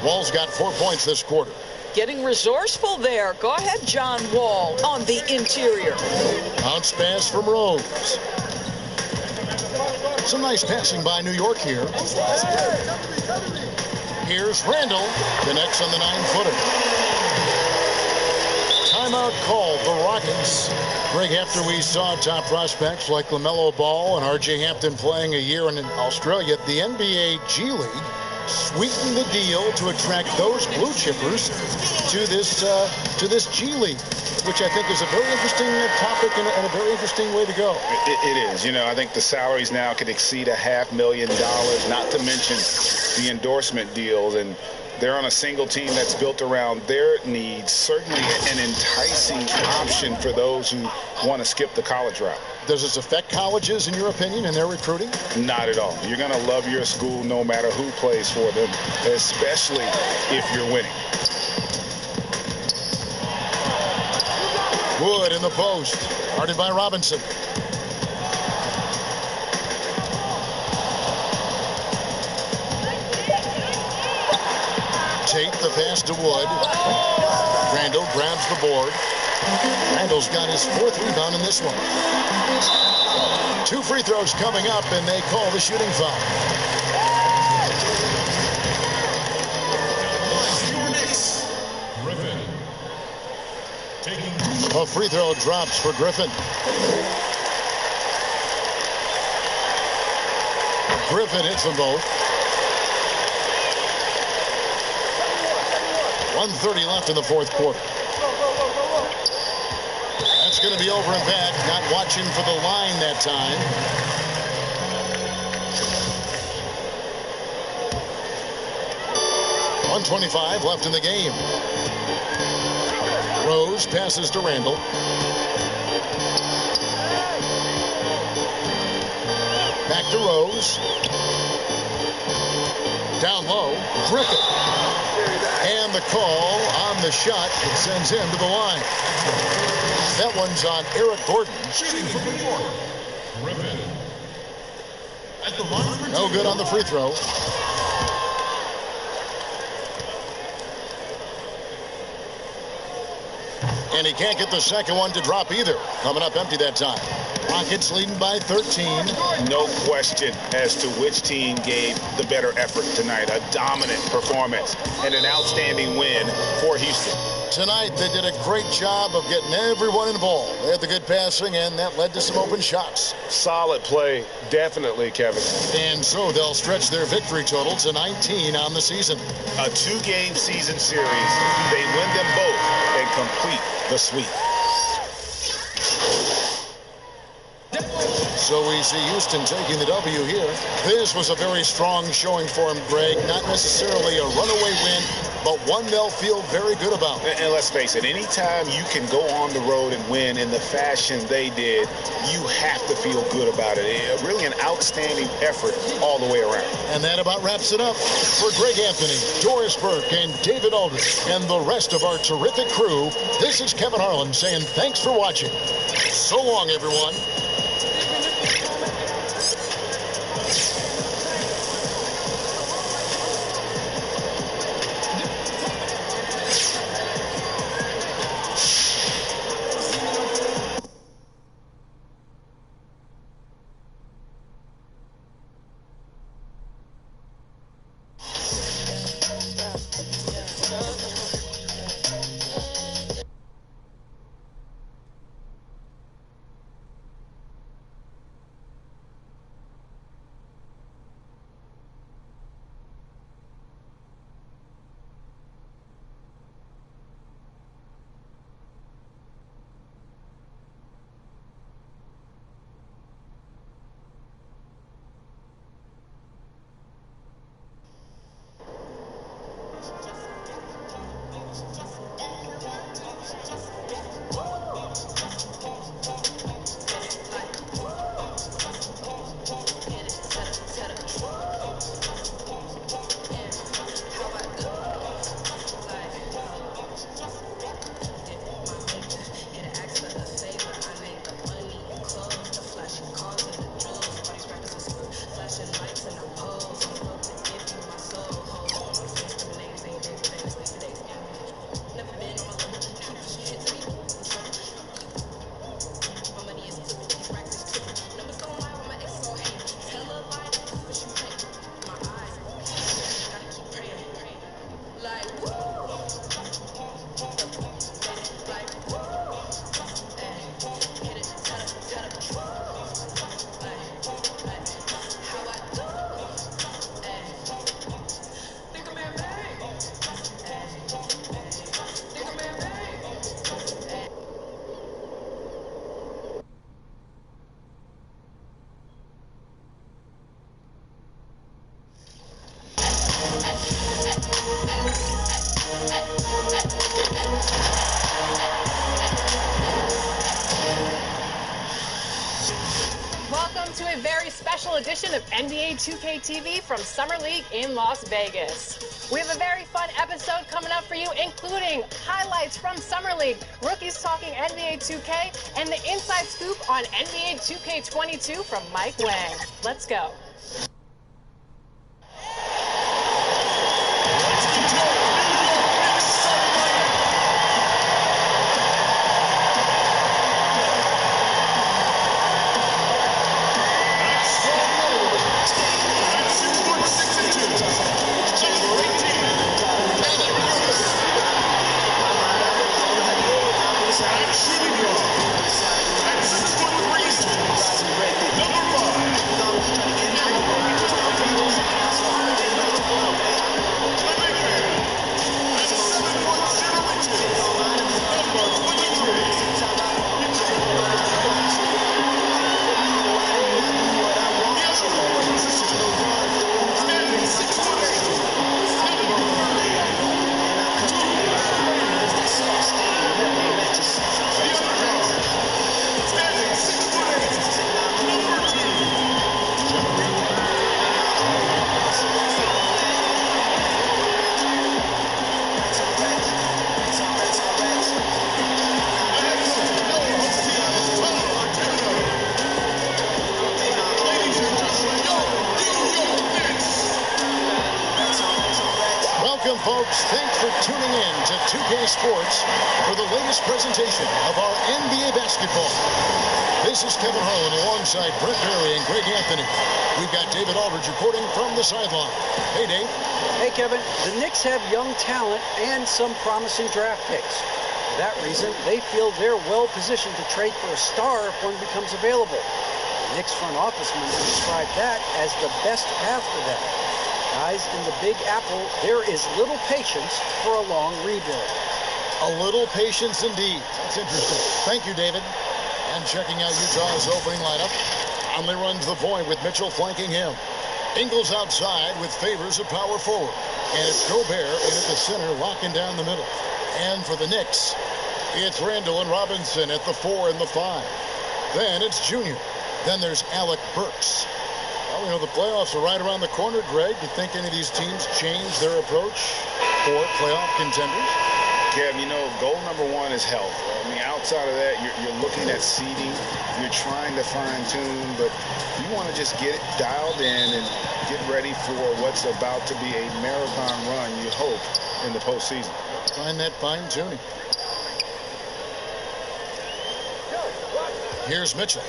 Wall's got 4 points this quarter. Getting resourceful there. Go ahead, John Wall, on the interior. Bounce pass from Rose. Some nice passing by New York here. Here's Randall. Connects on the 9-footer. Timeout called the Rockets. Greg, after we saw top prospects like LaMelo Ball and R.J. Hampton playing a year in Australia, the NBA G League sweetened the deal to attract those blue chippers to this G League, which I think is a very interesting topic and a very interesting way to go. It is. You know, I think the salaries now could exceed $500,000, not to mention the endorsement deals, and they're on a single team that's built around their needs. Certainly an enticing option for those who want to skip the college route. Does this affect colleges, in your opinion, in their recruiting? Not at all. You're going to love your school no matter who plays for them, especially if you're winning. Wood in the post, guarded by Robinson. Tate, the pass to Wood. Randall grabs the board. Randall's got his 4th rebound in this one. 2 free throws coming up, and they call the shooting foul. Griffin. A free throw drops for Griffin. Griffin hits them both. 1:30 left in the 4th quarter. That's going to be over and back. Not watching for the line that time. .125 left in the game. Rose passes to Randall. Back to Rose. Down low, Griffin. And the call on the shot that sends him to the line. That one's on Eric Gordon. Shooting from New York, Griffin. At the line for no good on the free throw. And he can't get the second one to drop either. Coming up empty that time. Rockets leading by 13. No question as to which team gave the better effort tonight. A dominant performance and an outstanding win for Houston. Tonight, they did a great job of getting everyone involved. They had the good passing, and that led to some open shots. Solid play, definitely, Kevin. And so they'll stretch their victory total to 19 on the season. A 2-game season series. They win them both and complete the sweep. So we see Houston taking the W here. This was a very strong showing for him, Greg. Not necessarily a runaway win, but one they'll feel very good about. And let's face it, anytime you can go on the road and win in the fashion they did, you have to feel good about it. Really an outstanding effort all the way around. And that about wraps it up. For Greg Anthony, Doris Burke, and David Aldridge, and the rest of our terrific crew, this is Kevin Harlan saying thanks for watching. So long, everyone. Welcome to a very special edition of NBA 2K TV from Summer League in Las Vegas. We have a very fun episode coming up for you, including highlights from Summer League, rookies talking NBA 2K, and the inside scoop on NBA 2K22 from Mike Wang. Let's go. Welcome, folks. Thanks for tuning in to 2K Sports for the latest presentation of our NBA basketball. This is Kevin Harlan alongside Brett Perry and Greg Anthony. We've got David Aldridge reporting from the sideline. Hey, Dave. Hey, Kevin. The Knicks have young talent and some promising draft picks. For that reason, they feel they're well positioned to trade for a star if one becomes available. The Knicks front office members describe that as the best path for them. Guys, in the Big Apple, there is little patience for a long rebuild. A little patience indeed. That's interesting. Thank you, David. And checking out Utah's opening lineup, Conley runs the point with Mitchell flanking him. Ingles outside with Favors at power forward. And it's Gobert in at the center, locking down the middle. And for the Knicks, it's Randall and Robinson at the 4 and the 5. Then it's Junior. Then there's Alec Burks. Well, you know, the playoffs are right around the corner, Greg. You think any of these teams change their approach for playoff contenders? Kev, you know, goal number one is health. I mean, outside of that, you're looking at seeding. You're trying to fine-tune, but you want to just get it dialed in and get ready for what's about to be a marathon run, you hope, in the postseason. Find that fine-tuning. Here's Mitchell.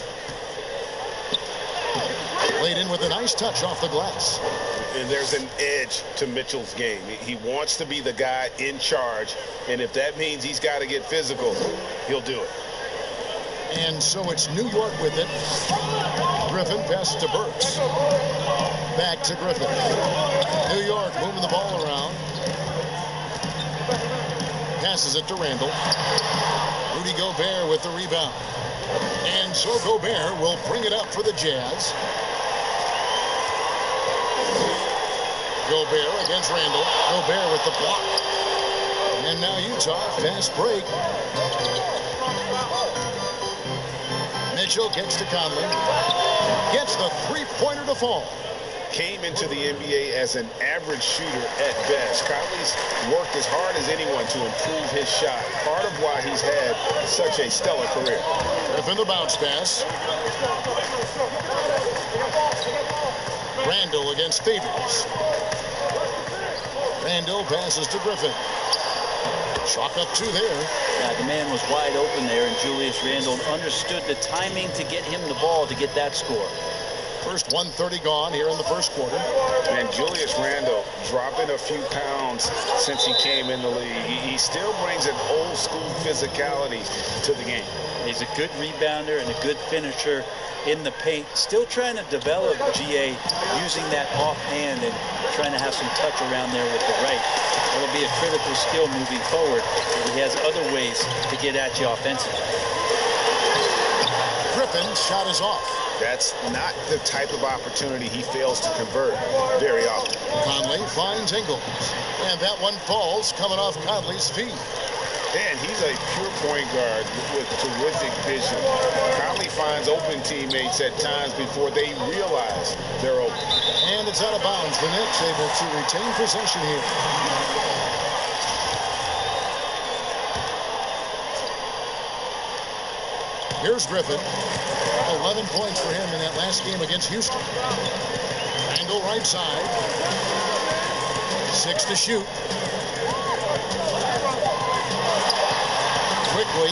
Laid in with a nice touch off the glass. And there's an edge to Mitchell's game. He wants to be the guy in charge, and if that means he's got to get physical, he'll do it. And so it's New York with it. Griffin passes to Burks. Back to Griffin. New York moving the ball around. Passes it to Randall. Rudy Gobert with the rebound. And so Gobert will bring it up for the Jazz. Gobert against Randall. Gobert with the block. And now Utah, fast break. Mitchell gets to Conley. Gets the three-pointer to fall. Came into the NBA as an average shooter at best. Conley's worked as hard as anyone to improve his shot. Part of why he's had such a stellar career. Griffin the bounce pass. Randall against Favors. Randall passes to Griffin. Chalk up two there. Yeah, the man was wide open there, and Julius Randle understood the timing to get him the ball to get that score. First 1:30 gone here in the first quarter. And Julius Randle dropping a few pounds since he came in the league. He still brings an old school physicality to the game. He's a good rebounder and a good finisher in the paint. Still trying to develop GA using that offhand and trying to have some touch around there with the right. That'll be a critical skill moving forward. He has other ways to get at you offensively. Griffin's shot is off. That's not the type of opportunity he fails to convert very often. Conley finds Ingles. And that one falls coming off Conley's feet. And he's a pure point guard with terrific vision. Conley finds open teammates at times before they realize they're open. And it's out of bounds. The Knicks able to retain possession here. Here's Griffin. 11 points for him in that last game against Houston. Angle right side. 6 to shoot. Quickly,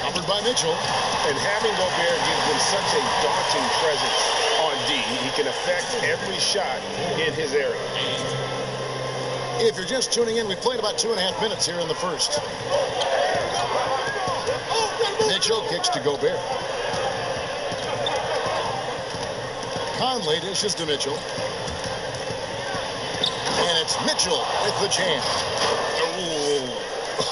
covered by Mitchell. And having Gobert gives them such a daunting presence on D. He can affect every shot in his area. If you're just tuning in, we played about 2.5 minutes here in the first. Mitchell kicks to Gobert. Conley dishes to Mitchell. And it's Mitchell with the jam.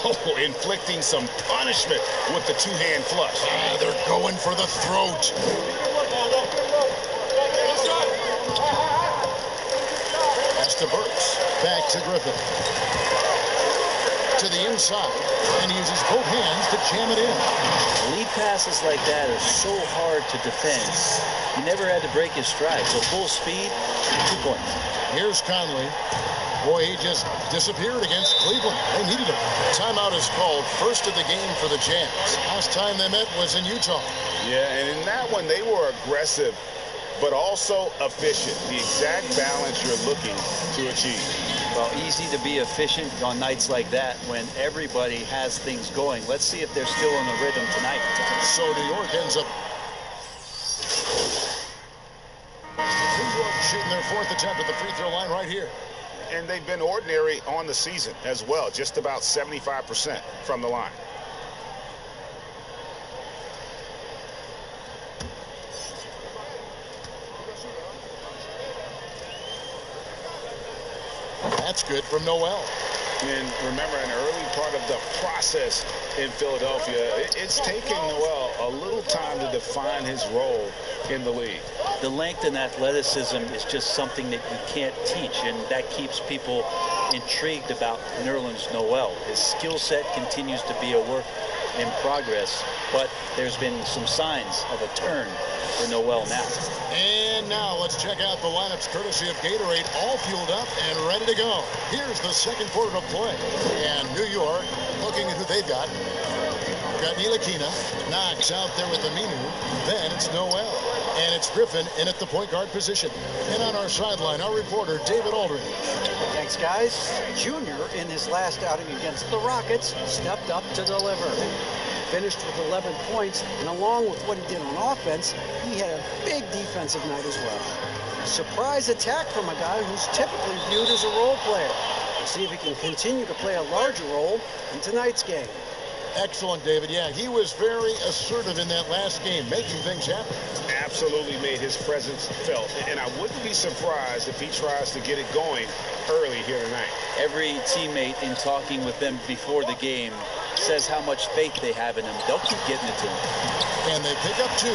Oh, inflicting some punishment with the two-hand flush. They're going for the throat. That's to Burks. Back to Griffin. To the inside. And he uses both hands to jam it in. Lead passes like that are so hard to defend. He never had to break his stride. So full speed, 2 points. Here's Conley. Boy, he just disappeared against Cleveland. They needed him. Timeout is called. First of the game for the Jazz. Last time they met was in Utah. Yeah, and in that one, they were aggressive, but also efficient. The exact balance you're looking to achieve. Well, easy to be efficient on nights like that when everybody has things going. Let's see if they're still in the rhythm tonight. So New York ends up shooting their 4th attempt at the free throw line right here. And they've been ordinary on the season as well, just about 75% from the line. That's good from Noel. And remember, an early part of the process in Philadelphia, it's taken Noel a little time to define his role in the league. The length and athleticism is just something that you can't teach, and that keeps people intrigued about Nerlens Noel. His skill set continues to be a work in progress, but there's been some signs of a turn for Noel now. And now let's check out the lineups courtesy of Gatorade, all fueled up and ready to go. Here's the second quarter of play. And New York looking at who they've got. Got Ntilikina, Knox out there with Aminu. Then it's Noel. And it's Griffin in at the point guard position. And on our sideline, our reporter, David Aldridge. Thanks, guys. Junior, in his last outing against the Rockets, stepped up to deliver. Finished with 11 points, and along with what he did on offense, he had a big defensive night as well. A surprise attack from a guy who's typically viewed as a role player. We'll see if he can continue to play a larger role in tonight's game. Excellent, David. Yeah, he was very assertive in that last game, making things happen. Absolutely made his presence felt. And I wouldn't be surprised if he tries to get it going early here tonight. Every teammate in talking with them before the game says how much faith they have in him. They'll keep getting it to him. And they pick up 2.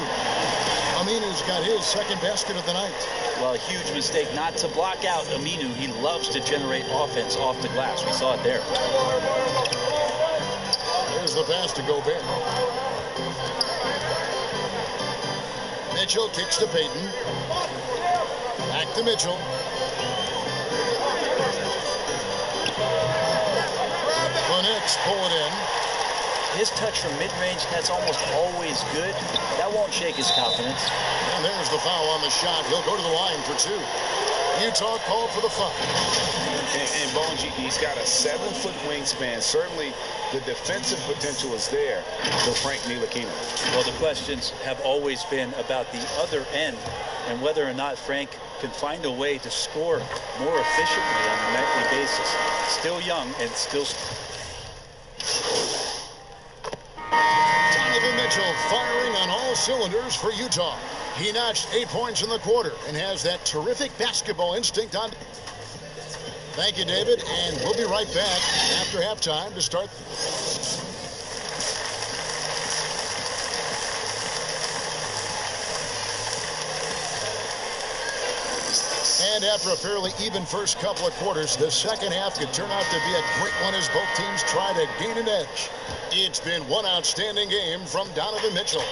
Aminu's got his second basket of the night. Well, a huge mistake not to block out Aminu. He loves to generate offense off the glass. We saw it there. There's the pass to Gobert. Mitchell kicks to Payton. Back to Mitchell. The Knicks pull it in. His touch from mid-range, that's almost always good. That won't shake his confidence. And there's the foul on the shot. He'll go to the line for 2. Utah called for the foul. And Bones, he's got a 7-foot wingspan. Certainly the defensive potential is there for Frank Ntilikina. Well, the questions have always been about the other end and whether or not Frank can find a way to score more efficiently on a nightly basis. Still young and still... Donovan Mitchell firing on all cylinders for Utah. He notched 8 points in the quarter and has that terrific basketball instinct on. Thank you, David, and we'll be right back after halftime to start. And after a fairly even first couple of quarters, the second half could turn out to be a great one as both teams try to gain an edge. It's been one outstanding game from Donovan Mitchell.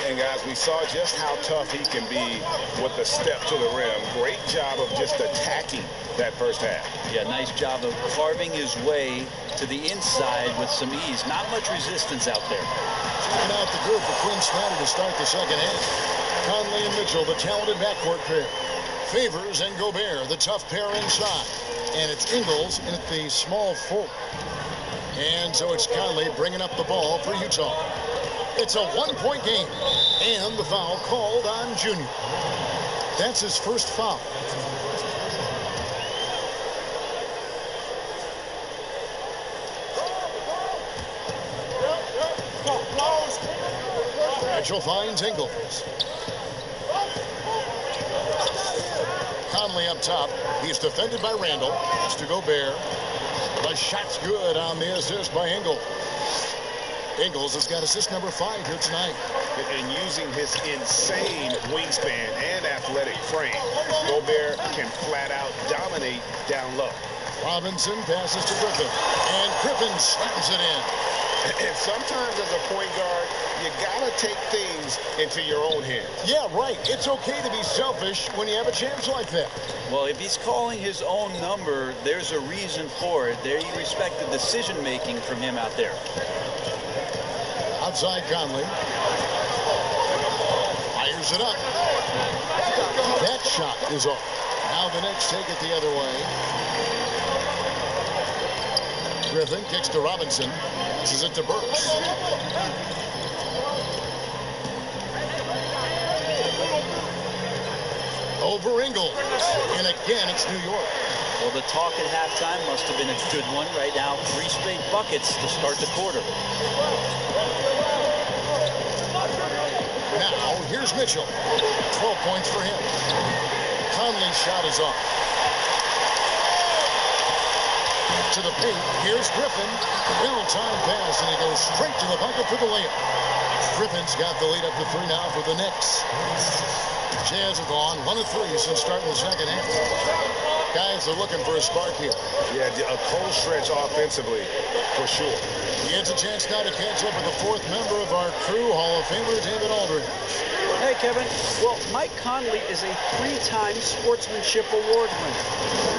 And guys, we saw just how tough he can be with the step to the rim. Great job of just attacking that first half. Yeah, nice job of carving his way to the inside with some ease. Not much resistance out there. Checking out the group for Quinn Snyder to start the second half. Conley and Mitchell, the talented backcourt pair. Favors and Gobert, the tough pair inside. And it's Ingles in at the small forward. And so it's Conley bringing up the ball for Utah. It's a one-point game. And the foul called on Junior. That's his first foul. Mitchell finds Ingles. Conley up top. He's defended by Randall. It's to Gobert. The shot's good on the assist by Ingles. Ingles has got assist number 5 here tonight. And using his insane wingspan and athletic frame, Gobert can flat out dominate down low. Robinson passes to Griffin. And Griffin slams it in. And sometimes as a point guard, you gotta take things into your own hands. Yeah, right. It's okay to be selfish when you have a chance like that. Well, if he's calling his own number, there's a reason for it. There you respect the decision-making from him out there. Outside Conley. Fires it up. That shot is off. Now the Knicks take it the other way. Griffin kicks to Robinson. Passes it to Burks. Over Ingles. And again, it's New York. Well, the talk at halftime must have been a good one. Right now, 3 straight buckets to start the quarter. Now, here's Mitchell. 12 points for him. Conley's shot is off. To the paint, here's Griffin. Well-timed pass, and he goes straight to the bucket for the layup. Griffin's got the lead up to 3 now for the Knicks. Jazz have gone 1 of 3 since starting the second half. Guys are looking for a spark here. Yeah, a cold stretch offensively, for sure. He has a chance now to catch up with the 4th member of our crew, Hall of Famer David Aldridge. Hey, Kevin. Well, Mike Conley is a 3-time Sportsmanship Award winner.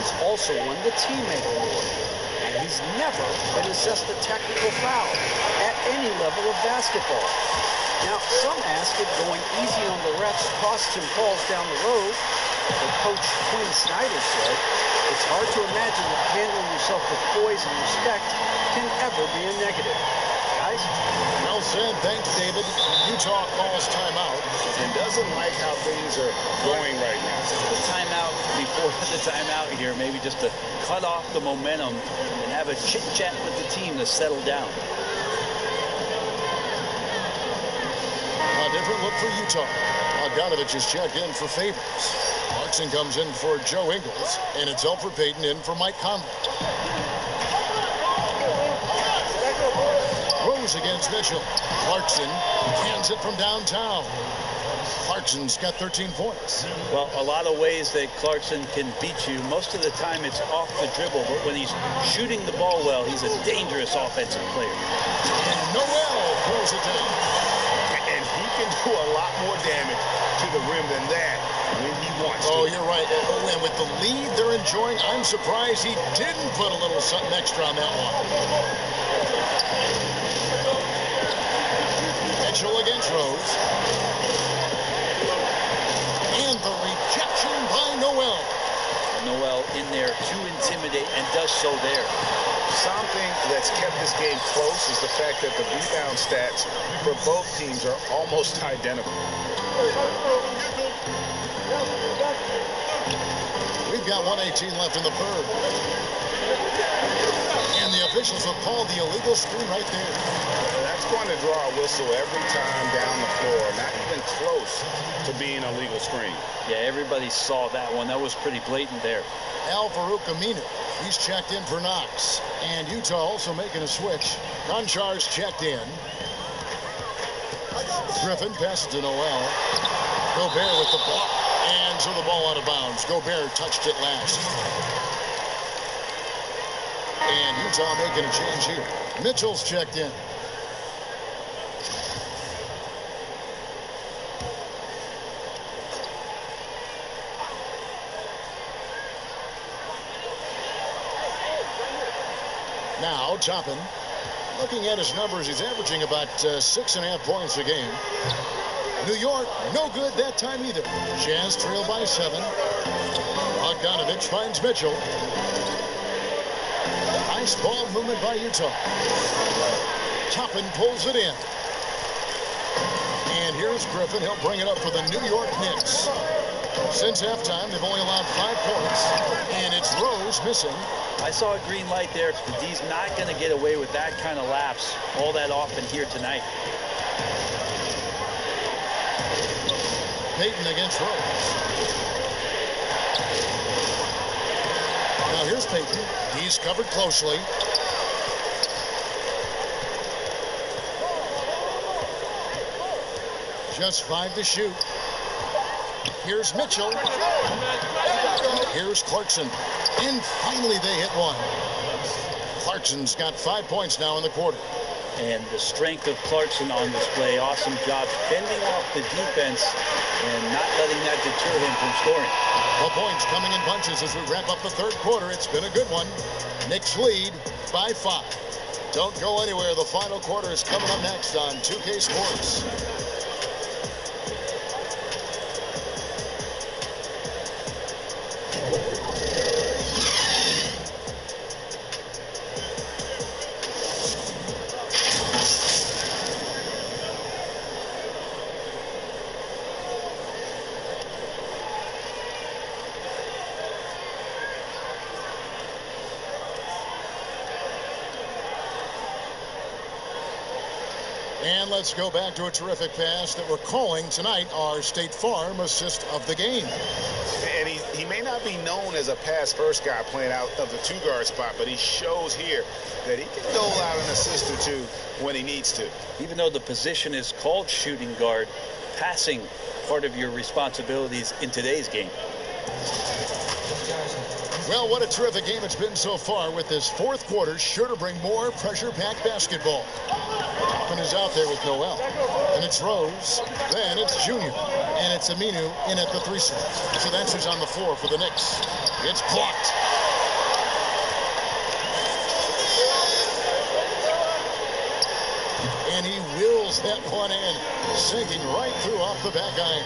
He's also won the Teammate Award. And he's never been assessed a technical foul at any level of basketball. Now, some ask if going easy on the refs costs him calls down the road. But Coach Quinn Snyder said, it's hard to imagine that handling yourself with poise and respect can ever be a negative. Guys? Well said. Thanks, David. Utah calls timeout. And doesn't like how things are going right now. The timeout before the timeout here, maybe just to cut off the momentum and have a chit-chat with the team to settle down. A different look for Utah. Bogdanovich is checked in for Favors. Clarkson comes in for Joe Ingles, and it's Elfrid Payton in for Mike Conley. Rose against Mitchell. Clarkson hands it from downtown. Clarkson's got 13 points. Well, a lot of ways that Clarkson can beat you. Most of the time it's off the dribble, but when he's shooting the ball well, he's a dangerous offensive player. And Noel throws it down. And he can do a lot more damage to the rim than that when he wants to. Oh, you're right. And with the lead they're enjoying, I'm surprised he didn't put a little something extra on that one. Mitchell against Rose. And the rejection by Noel. Noel in there to intimidate and does so there. Something that's kept this game close is the fact that the rebound stats for both teams are almost identical. We've got 1:18 left in the third. And the officials have called the illegal screen right there. That's going to draw a whistle every time down the floor. Not even close to being a legal screen. Yeah, everybody saw that one. That was pretty blatant there. Al-Farouq Aminu, he's checked in for Knox. And Utah also making a switch. Konchar's checked in. Griffin passes to Noel. Gobert with the block. And so the ball out of bounds. Gobert touched it last. And Utah making a change here. Mitchell's checked in. Now, Toppin, looking at his numbers, he's averaging about 6.5 points a game. New York, no good that time either. Jazz trail by 7. Bogdanovich finds Mitchell. Nice ball movement by Utah. Toppin pulls it in. And here's Griffin. He'll bring it up for the New York Knicks. Since halftime, they've only allowed 5 points. And it's Rose missing. I saw a green light there. The D's not going to get away with that kind of lapse all that often here tonight. Payton against Rose. Now here's Payton. He's covered closely. Just 5 to shoot. Here's Mitchell. Here's Clarkson. And finally they hit one. Clarkson's got 5 points now in the quarter. And the strength of Clarkson on display. Awesome job fending off the defense and not letting that deter him from scoring. The points coming in bunches as we wrap up the third quarter. It's been a good one. Knicks lead by 5. Don't go anywhere. The final quarter is coming up next on 2K Sports. And let's go back to a terrific pass that we're calling tonight our State Farm assist of the game. And he may not be known as a pass-first guy playing out of the 2-guard spot, but he shows here that he can dole out an assist or two when he needs to. Even though the position is called shooting guard, passing part of your responsibilities in today's game. Well, what a terrific game it's been so far with this fourth quarter. Sure to bring more pressure-packed basketball. Toppin is out there with Noel. And it's Rose. Then it's Junior. And it's Aminu in at the 3 slot. So that's who's on the floor for the Knicks. It's blocked. And he wills that one in, sinking right through off the back iron.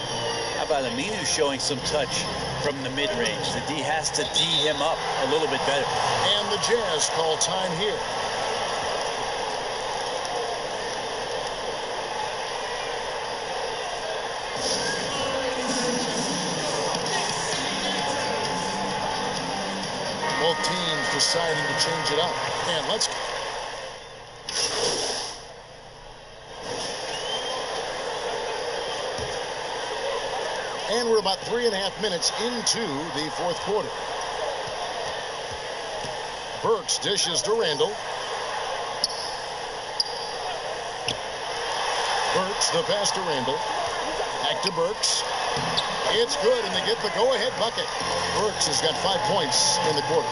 How about Aminu showing some touch from the mid-range? The D has to D him up a little bit better. And the Jazz call time here. Both teams deciding to change it up. And let's... And we're about 3.5 minutes into the fourth quarter. Burks dishes to Randall. Burks, the pass to Randall. Back to Burks. It's good, and they get the go-ahead bucket. Burks has got 5 points in the quarter.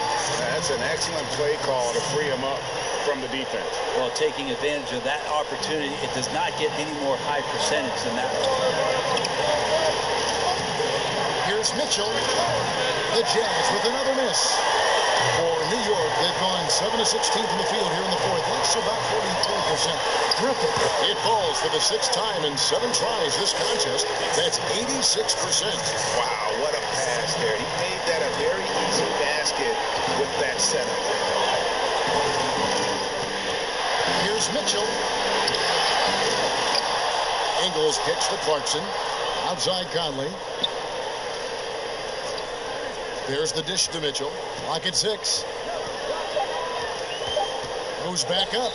That's an excellent play call to free him up from the defense. Well, taking advantage of that opportunity, it does not get any more high percentage than that one. Here's Mitchell. The Jazz with another miss. For New York, they've gone 7 of 16 from the field here in the fourth. That's about 43%. Terrific. It falls for the 6th time in 7 tries this contest. That's 86%. Wow, what a pass there. He made that a very easy basket with that setup. Here's Mitchell. Ingles kicks to Clarkson. Outside Conley. There's the dish to Mitchell. Clock at 6. Moves back up.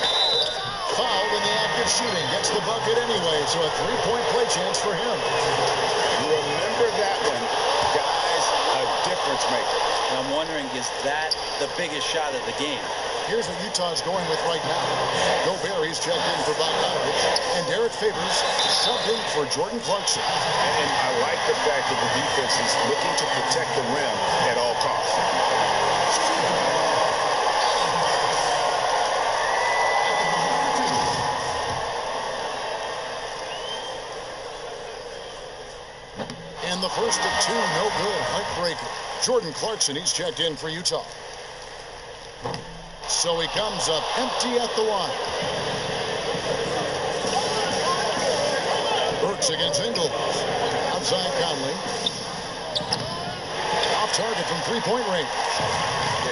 Fouled in the act of shooting. Gets the bucket anyway, so a 3-point play chance for him. Remember that one. Guys, a difference maker. And I'm wondering, is that the biggest shot of the game? Here's what Utah's going with right now. Gobert, he's checked in for Bogdanovich, and Derek Favors subbed in for Jordan Clarkson. And I like the fact that the defense is looking to protect the rim at all costs. And the first of two, no good. Heartbreaker. Jordan Clarkson, he's checked in for Utah. So he comes up empty at the line. Burks against Engel. Outside Conley. Off target from three-point range.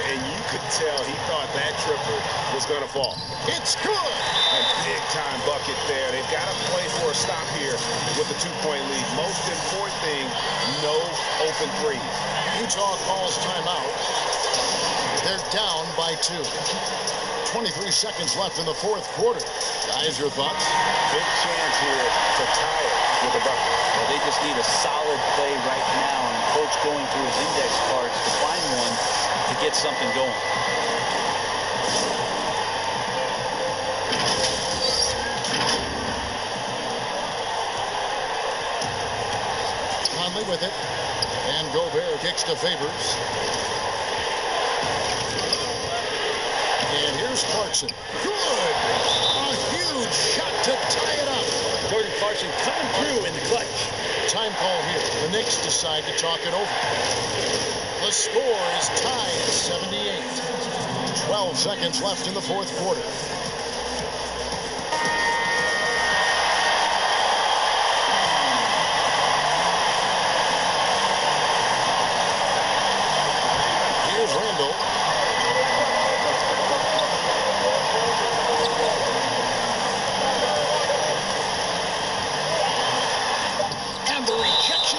And you could tell he thought that triple was going to fall. It's good. A big-time bucket there. They've got to play for a stop here with the two-point lead. Most important thing, no open threes. Utah calls timeout. They're down by 2. 23 seconds left in the fourth quarter. Guys, your thoughts? Big chance here to tie it with a bucket. Well, they just need a solid play right now, and Coach going through his index cards to find one to get something going. Conley with it, and Gobert kicks to Favors. And here's Clarkson. Good! A huge shot to tie it up. Jordan Clarkson coming through in the clutch. Time call here. The Knicks decide to talk it over. The score is tied at 78. 12 seconds left in the fourth quarter. Here's Randall.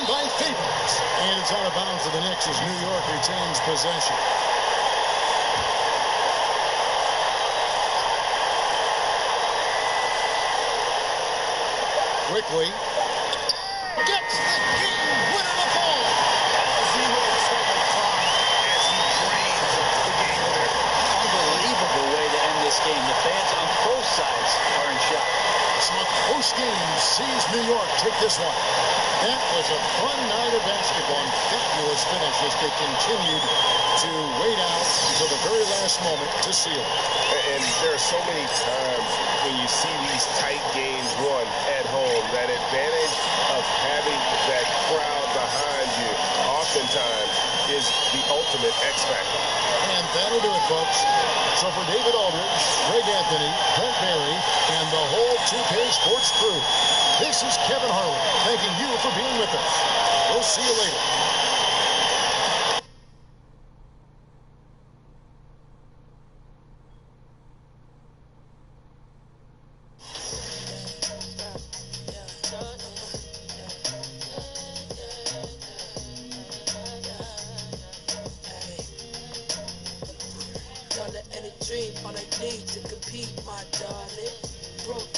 By Favors. And it's out of bounds to the Knicks as New York retains possession. Quickly. Gets the game winner the ball. As he drains the game winner. Unbelievable way to end this game. The fans on both sides are in shock. So post-game sees New York take this one. That was a fun night of basketball and fabulous finish as they continued to wait out until the very last moment to seal it. And there are so many times when you see these tight games won at home, that advantage of having that crowd behind you oftentimes is the ultimate X factor. And that'll do it, folks. So for David Aldridge, Greg Anthony, Brent Barry, and the whole 2K Sports crew, this is Kevin Harlan thanking you for being with us. We'll see you later. Dream all I need to compete, my darling. Broke,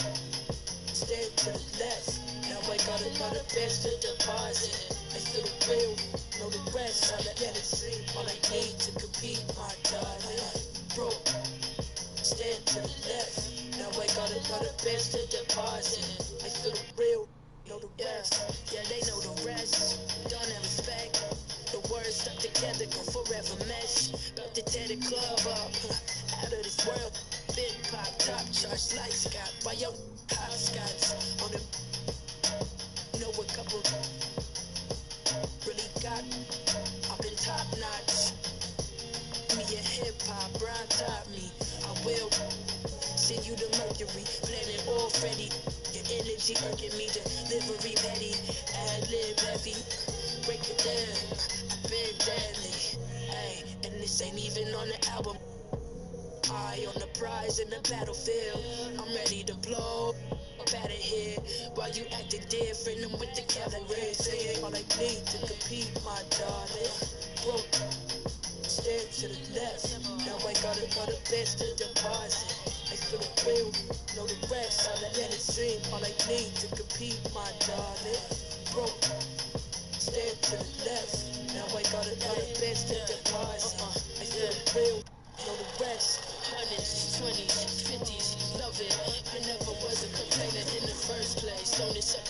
stand to the left. Now I gotta know the best to deposit. I still the real, know the rest. All I gotta see, all I need to compete, my darling. Broke, stand to the left. Now I gotta know the best to deposit. I still the real, know the rest. Yeah, they know the rest. Don't have respect. The words stuck together gon' forever mesh. About to tear the club up. Out of this world, big pop, top charts, like Scott. By your hopscotch on them. Know a couple really got up in top notch. Me a hip hop, Brian taught me. I will send you the Mercury, planet already. Your energy urging me, delivery petty, ad lib heavy. Break it down, I've been deadly. Ay, and this ain't even on the album. Eye on the prize in the battlefield. I'm ready to blow up out of here. While you acting different, I'm with the cavalry. Saying all I need to compete, my darling. Broke, stand to the left. Now I gotta know the best to deposit. I feel the real, know the rest. All I let it stream, all I need to compete, my darling. Broke, stand to the left. Now I gotta know the best to deposit. I feel the real, know the rest. 20s, 50s, love it. I never was a complainer in the first place. Don't it suck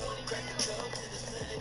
when you crack the club to the center.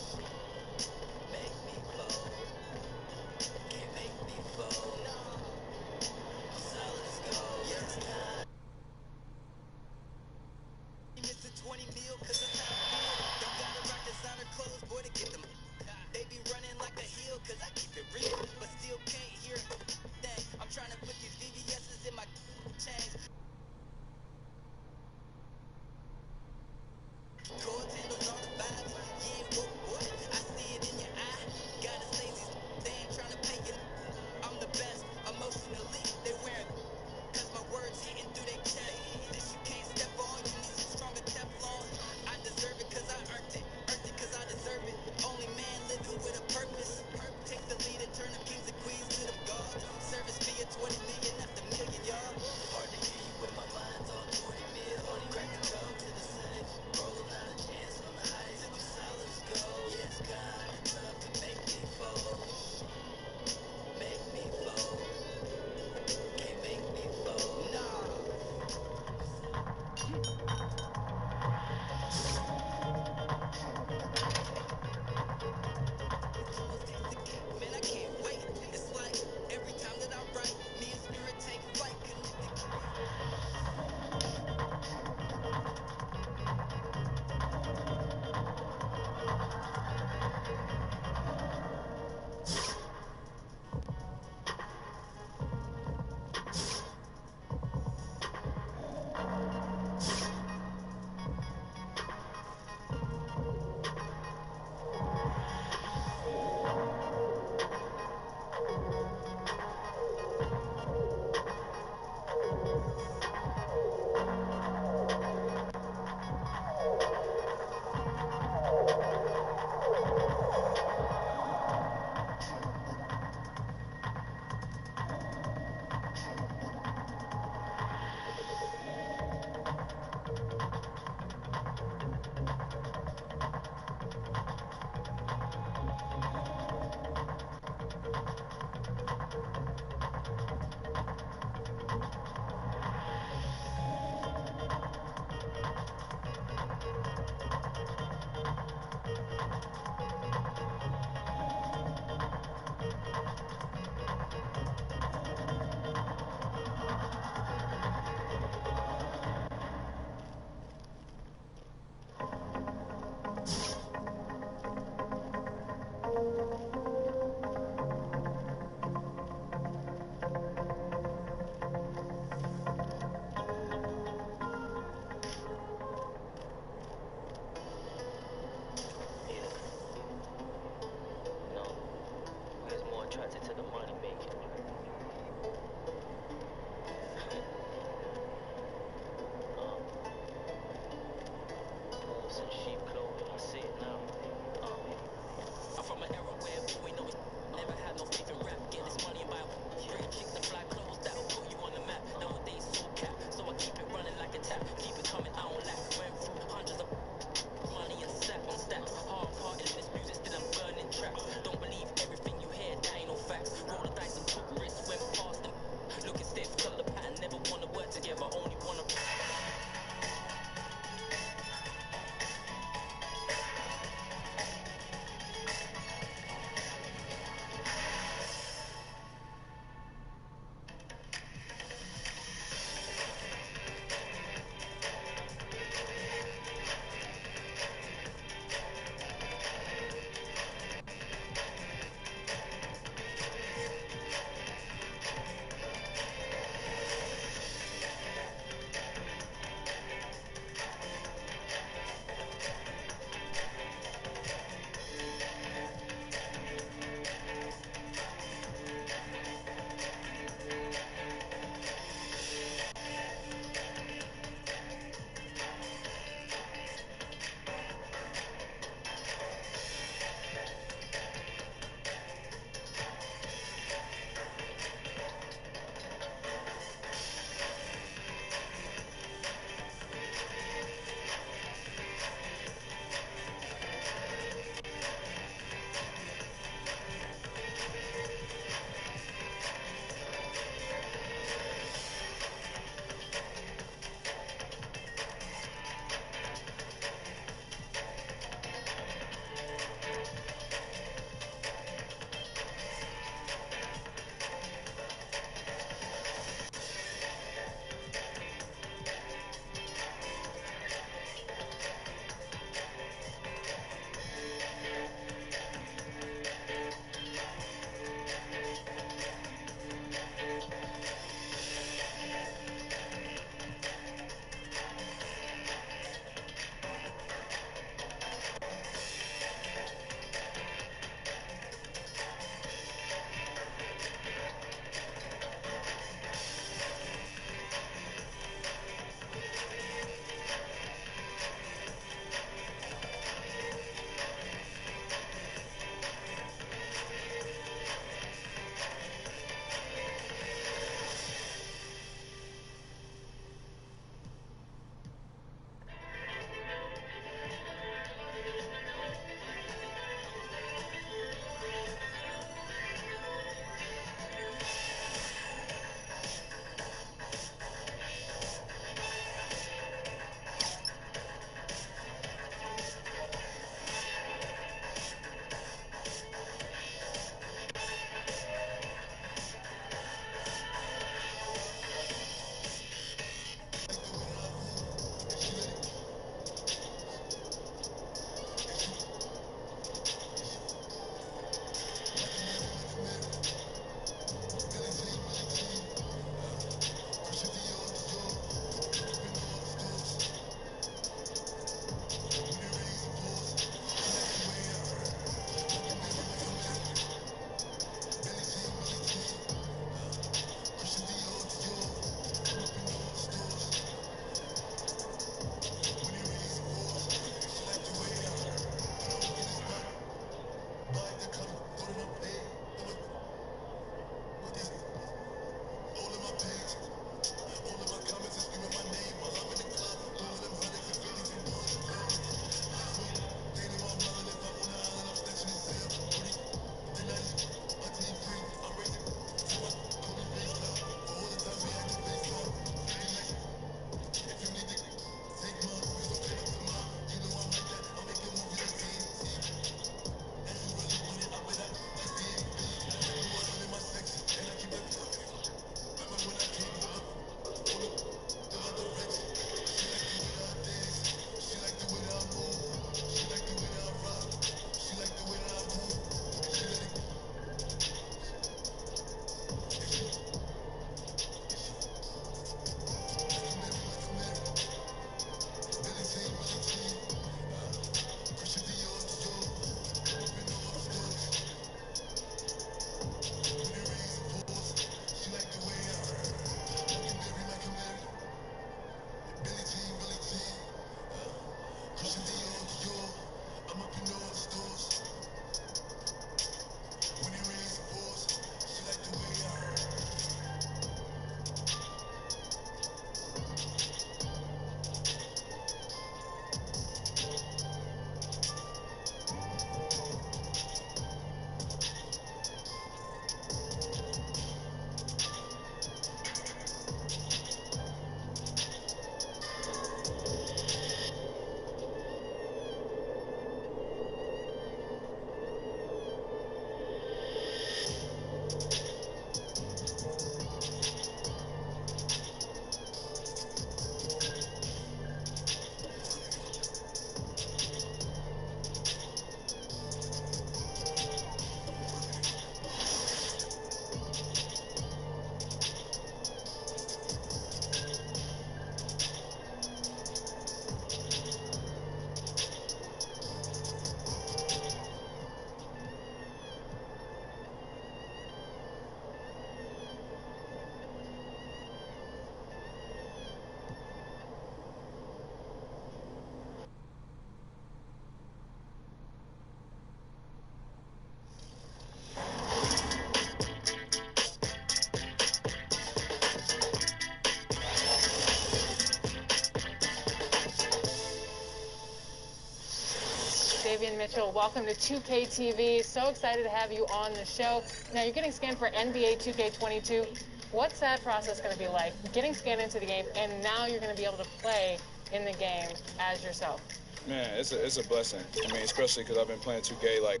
Davian Mitchell. Welcome to 2K TV. So excited to have you on the show. Now, you're getting scanned for NBA 2K22. What's that process going to be like? Getting scanned into the game, and now you're going to be able to play in the game as yourself. Man, it's a blessing. I mean, especially because I've been playing 2K like.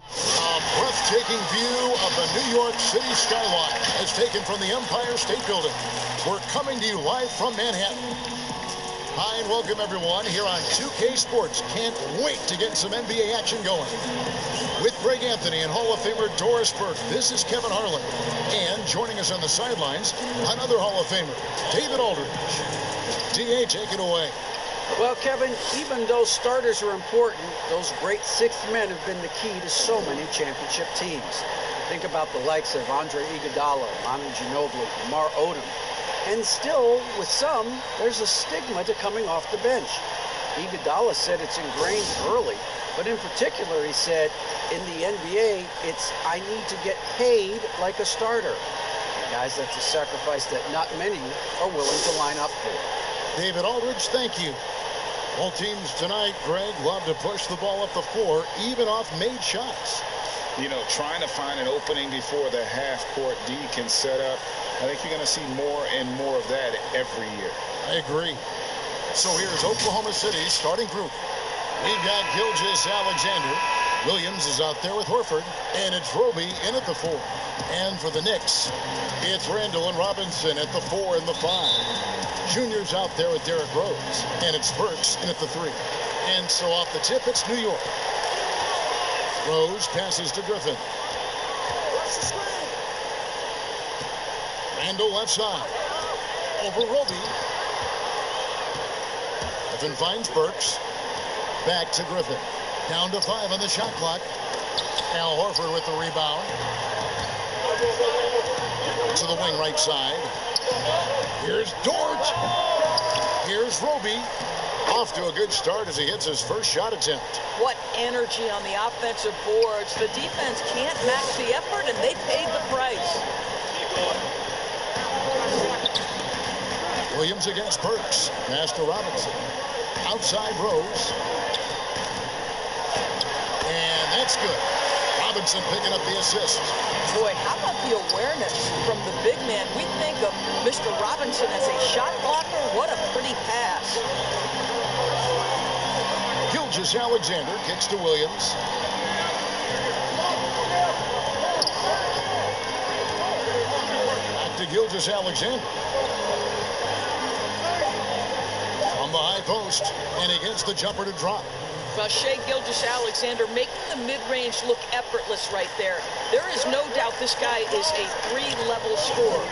A breathtaking view of the New York City skyline is taken from the Empire State Building. We're coming to you live from Manhattan. Hi and welcome everyone here on 2K Sports. Can't wait to get some NBA action going. With Greg Anthony and Hall of Famer Doris Burke, this is Kevin Harlan. And joining us on the sidelines, another Hall of Famer, David Aldridge. DA, take it away. Well, Kevin, even though starters are important, those great sixth men have been the key to so many championship teams. Think about the likes of Andre Iguodala, Manu Ginobili, Lamar Odom. And still, with some, there's a stigma to coming off the bench. Iguodala said it's ingrained early, but in particular, he said, in the NBA, it's I need to get paid like a starter. Guys, that's a sacrifice that not many are willing to line up for. David Aldridge, thank you. Both teams tonight, Greg, love to push the ball up the floor, even off made shots. You know, trying to find an opening before the half-court D can set up. I think you're going to see more and more of that every year. I agree. So here's Oklahoma City's starting group. We've got Gilgeous-Alexander. Williams is out there with Horford, and it's Roby in at the 4. And for the Knicks, it's Randall and Robinson at the 4 and the 5. Junior's out there with Derrick Rose, and it's Burks in at the 3. And so off the tip, it's New York. Rose passes to Griffin. Randall left side. Over Roby. Griffin finds Burks. Back to Griffin. Down to 5 on the shot clock. Al Horford with the rebound. To the wing right side. Here's Dort. Here's Roby. Off to a good start as he hits his first shot attempt. What energy on the offensive boards. The defense can't match the effort, and they paid the price. Williams against Burks. Pass to Robinson. Outside Rose. And that's good. Robinson picking up the assist. Boy, how about the awareness from the big man? We think of Mr. Robinson as a shot blocker. What a pretty pass. Gilgeous-Alexander kicks to Williams. Back to Gilgeous-Alexander. From the high post, and he gets the jumper to drop. Well, Shai Gilgeous-Alexander making the mid-range look effortless right there. There is no doubt this guy is a 3-level scorer.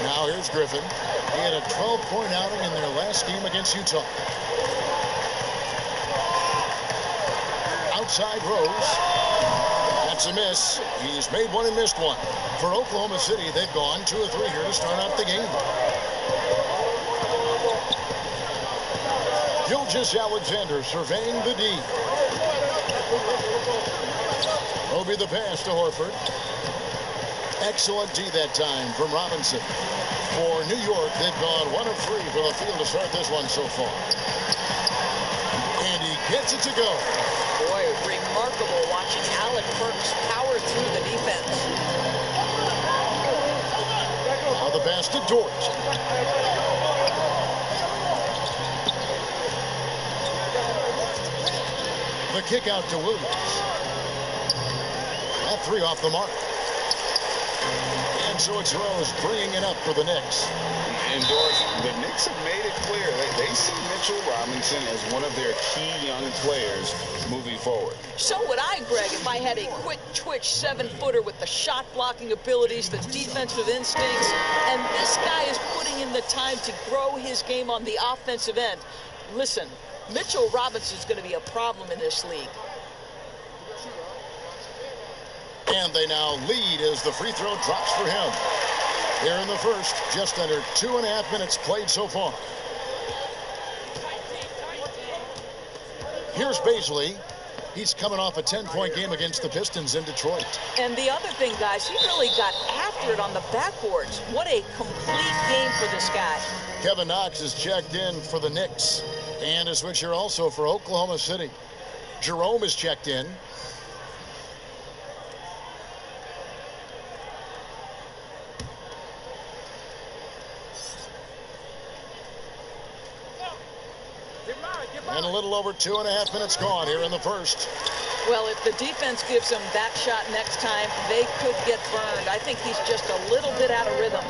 Now here's Griffin. He had a 12-point outing in their last game against Utah. Outside Rose. That's a miss. He's made one and missed one. For Oklahoma City, they've gone 2 of 3 here to start out the game. Gilgeous-Alexander surveying the D. Roby the pass to Horford. Excellent D that time from Robinson. For New York, they've gone 1 of 3 from the field to start this one so far. And he gets it to go. Boy, remarkable watching Alec Burks power through the defense. Now the pass to Dort. The kick out to Williams. That 3 off the mark. And so it's Rose bringing it up for the Knicks. And Doris, the Knicks have made it clear they see Mitchell Robinson as one of their key young players moving forward. So would I, Greg, if I had a quick twitch 7-footer with the shot blocking abilities, the defensive instincts, and this guy is putting in the time to grow his game on the offensive end. Listen, Mitchell Robinson is going to be a problem in this league. And they now lead as the free throw drops for him. Here in the first, just under 2.5 minutes played so far. Here's Baisley. He's coming off a 10-point game against the Pistons in Detroit. And the other thing, guys, he really got after it on the backboards. What a complete game for this guy. Kevin Knox is checked in for the Knicks. And a switcher also for Oklahoma City. Jerome is checked in. And a little over 2.5 minutes gone here in the first. Well, if the defense gives him that shot next time, they could get burned. I think he's just a little bit out of rhythm.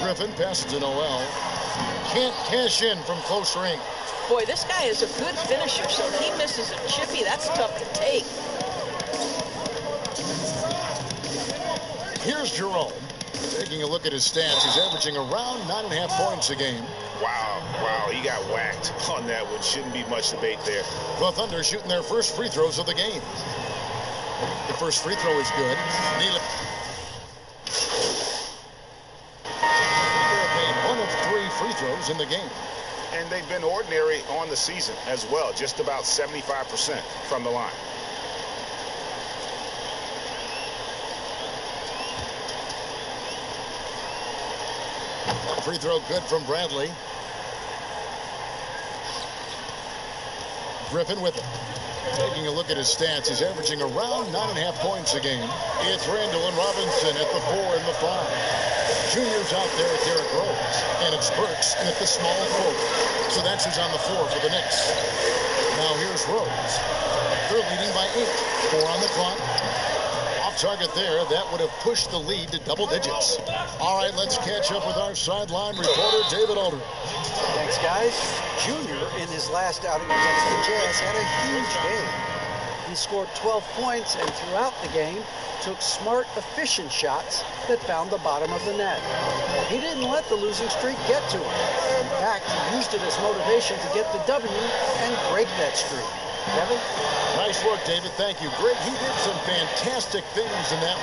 Griffin passes to Noel. Can't cash in from close range. Boy, this guy is a good finisher, so he misses a chippy. That's tough to take. Here's Jerome. Taking a look at his stats, he's averaging around 9.5 points a game. Wow, he got whacked on that one. Shouldn't be much debate there. The Thunder shooting their first free throws of the game. The first free throw is good. Neely. They've made 1 of 3 free throws in the game. And they've been ordinary on the season as well, just about 75% from the line. Free throw good from Bradley. Griffin with it. Taking a look at his stats, he's averaging around 9.5 points a game. It's Randall and Robinson at the 4 and the 5. Junior's out there at Derrick Rose. And it's Burks at the small forward. So that's who's on the floor for the Knicks. Now here's Rose. They're leading by 8. 4 on the clock. Off target there. That would have pushed the lead to double digits. All right, let's catch up with our sideline reporter, David Aldridge. Thanks, guys. Junior, in his last outing against the Jazz, had a huge game. He scored 12 points and throughout the game took smart, efficient shots that found the bottom of the net. He didn't let the losing streak get to him. In fact, he used it as motivation to get the W and break that streak. Kevin? Nice work, David. Thank you. Great. He did some fantastic things in that.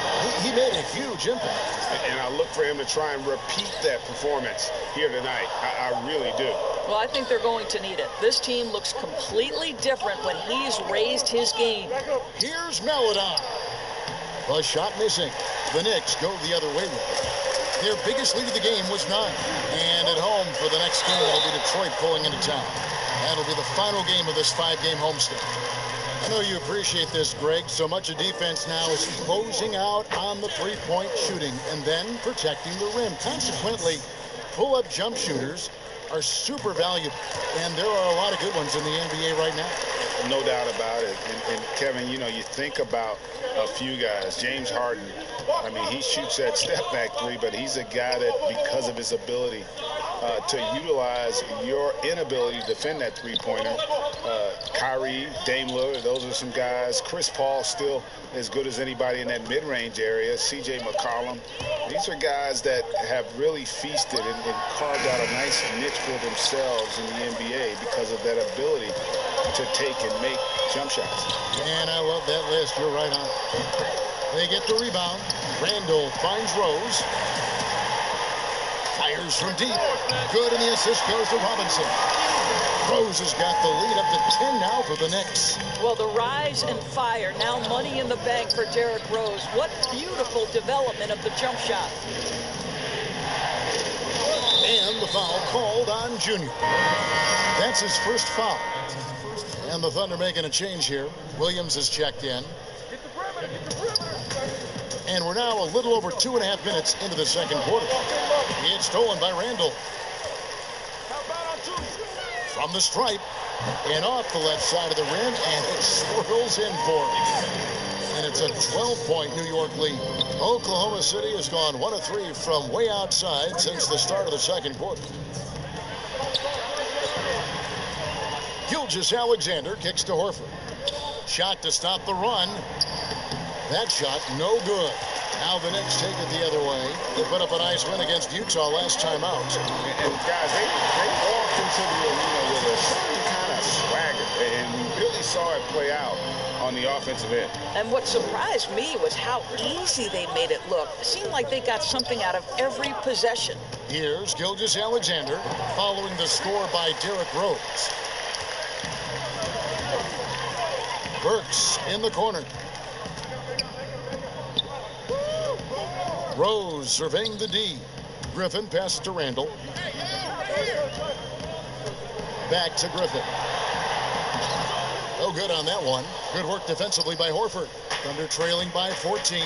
He made a huge impact. And I look for him to try and repeat that performance here tonight. I really do. Well, I think they're going to need it. This team looks completely different when he's raised his game. Here's Melodon. The shot missing. The Knicks go the other way with it. Their biggest lead of the game was 9. And at home for the next game, it'll be Detroit pulling into town. That'll be the final game of this 5-game homestand. I know you appreciate this, Greg. So much of defense now is closing out on the three-point shooting and then protecting the rim. Consequently, pull-up jump shooters are super valuable, and there are a lot of good ones in the NBA right now. No doubt about it. And Kevin, you know, you think about a few guys. James Harden, I mean, he shoots that step-back 3, but he's a guy that, because of his ability to utilize your inability to defend that three-pointer, Kyrie, Dame Lillard, those are some guys. Chris Paul still as good as anybody in that mid-range area. C.J. McCollum. These are guys that have really feasted and carved out a nice niche for themselves in the NBA because of that ability to take and make jump shots. And I love that list. You're right on. They get the rebound. Randall finds Rose. Fires from deep. Good, and the assist goes to Robinson. Rose has got the lead up to 10 now for the Knicks. Well, the rise and fire. Now money in the bank for Derrick Rose. What beautiful development of the jump shot. And the foul called on Junior. That's his first foul. And the Thunder making a change here. Williams is checked in. And we're now a little over 2.5 minutes into the second quarter. It's stolen by Randall. From the stripe and off the left side of the rim, and it swirls in for it. And it's a 12-point New York lead. Oklahoma City has gone 1 of 3 from way outside since the start of the second quarter. Gilgeous-Alexander kicks to Horford. Shot to stop the run. That shot, no good. Now the Knicks take it the other way. They put up a nice win against Utah last time out. And guys, they walked into the arena with a certain kind of swagger, and we really saw it play out on the offensive end. And what surprised me was how easy they made it look. It seemed like they got something out of every possession. Here's Gilgeous-Alexander following the score by Derrick Rose. Burks in the corner. Rose surveying the D. Griffin passes to Randall. Back to Griffin. No good on that one. Good work defensively by Horford. Thunder trailing by 14.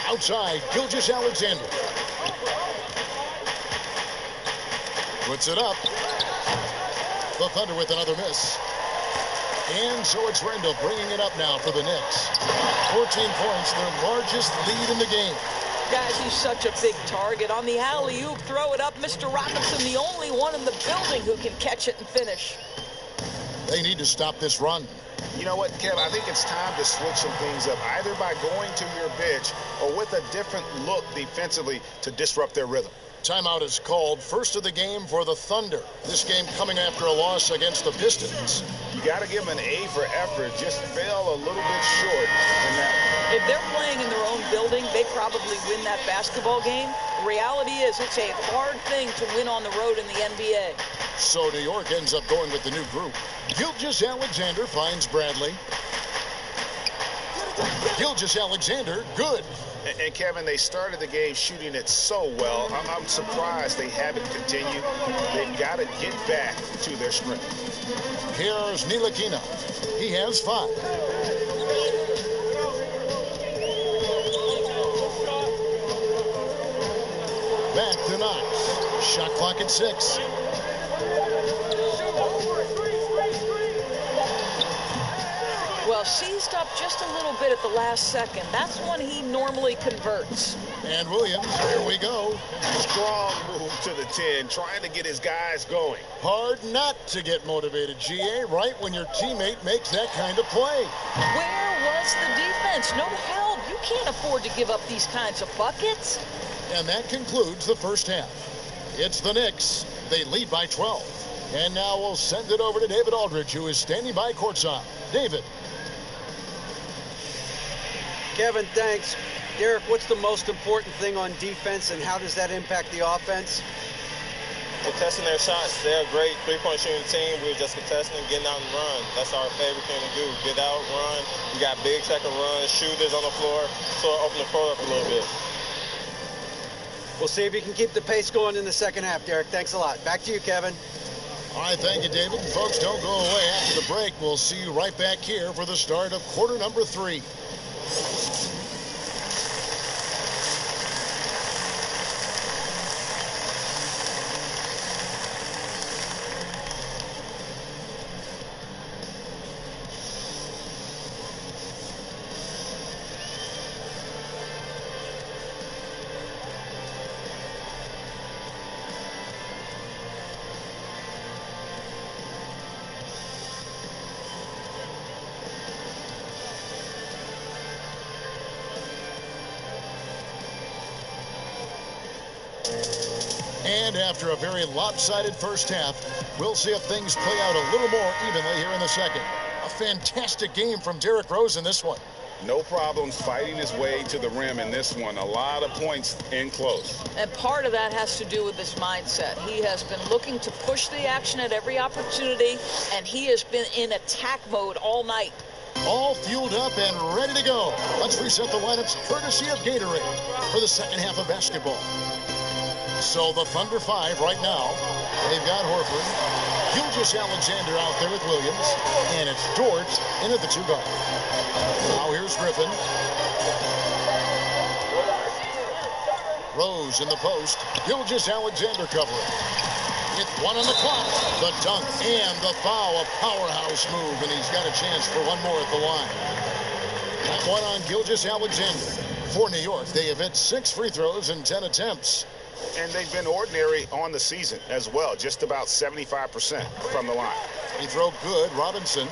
Outside, Gilgeous-Alexander. Puts it up. The Thunder with another miss. And so it's Randall bringing it up now for the Knicks. 14 points, their largest lead in the game. Guys, he's such a big target. On the alley-oop, throw it up. Mr. Robinson, the only one in the building who can catch it and finish. They need to stop this run. You know what, Kev? I think it's time to switch some things up, either by going to your bench or with a different look defensively to disrupt their rhythm. Timeout is called. First of the game for the Thunder. This game coming after a loss against the Pistons. You got to give them an A for effort. Just fell a little bit short in that. If they're playing in their own building, they probably win that basketball game. The reality is it's a hard thing to win on the road in the NBA. So New York ends up going with the new group. Gilgeous-Alexander finds Bradley. Gilgeous-Alexander, good. And Kevin, they started the game shooting it so well. I'm surprised they haven't continued. They've got to get back to their strength. Here's Ntilikina. He has 5. Back to Knox. Shot clock at 6. Well, seized up just a little bit at the last second. That's when he normally converts. And Williams, here we go. Strong move to the 10, trying to get his guys going. Hard not to get motivated, GA, right when your teammate makes that kind of play. Where was the defense? No help. You can't afford to give up these kinds of buckets. And that concludes the first half. It's the Knicks. They lead by 12. And now we'll send it over to David Aldridge, who is standing by courtside. David. Kevin, thanks. Derek, what's the most important thing on defense, and how does that impact the offense? Contesting their shots. They're a great three-point shooting team. We're just contesting, getting out and run. That's our favorite thing to do. Get out, run. We got big second runs, shooters on the floor, so open the floor up a little bit. We'll see if you can keep the pace going in the second half, Derek. Thanks a lot. Back to you, Kevin. All right, thank you, David. Folks, don't go away after the break. We'll see you right back here for the start of quarter number 3. And after a very lopsided first half, we'll see if things play out a little more evenly here in the second. A fantastic game from Derrick Rose in this one. No problems fighting his way to the rim in this one. A lot of points in close. And part of that has to do with his mindset. He has been looking to push the action at every opportunity, and he has been in attack mode all night. All fueled up and ready to go. Let's reset the lineups courtesy of Gatorade for the second half of basketball. So the Thunder 5 right now. They've got Horford, Gilgeous-Alexander out there with Williams, and it's Dort in at the 2 guard. Now here's Griffin. Rose in the post. Gilgeous-Alexander covering. It's 1 on the clock. The dunk and the foul. A powerhouse move, and he's got a chance for one more at the line. That one on Gilgeous-Alexander. For New York, they have hit 6 free throws in 10 attempts. And they've been ordinary on the season as well, just about 75% from the line. He throw good. Robinson.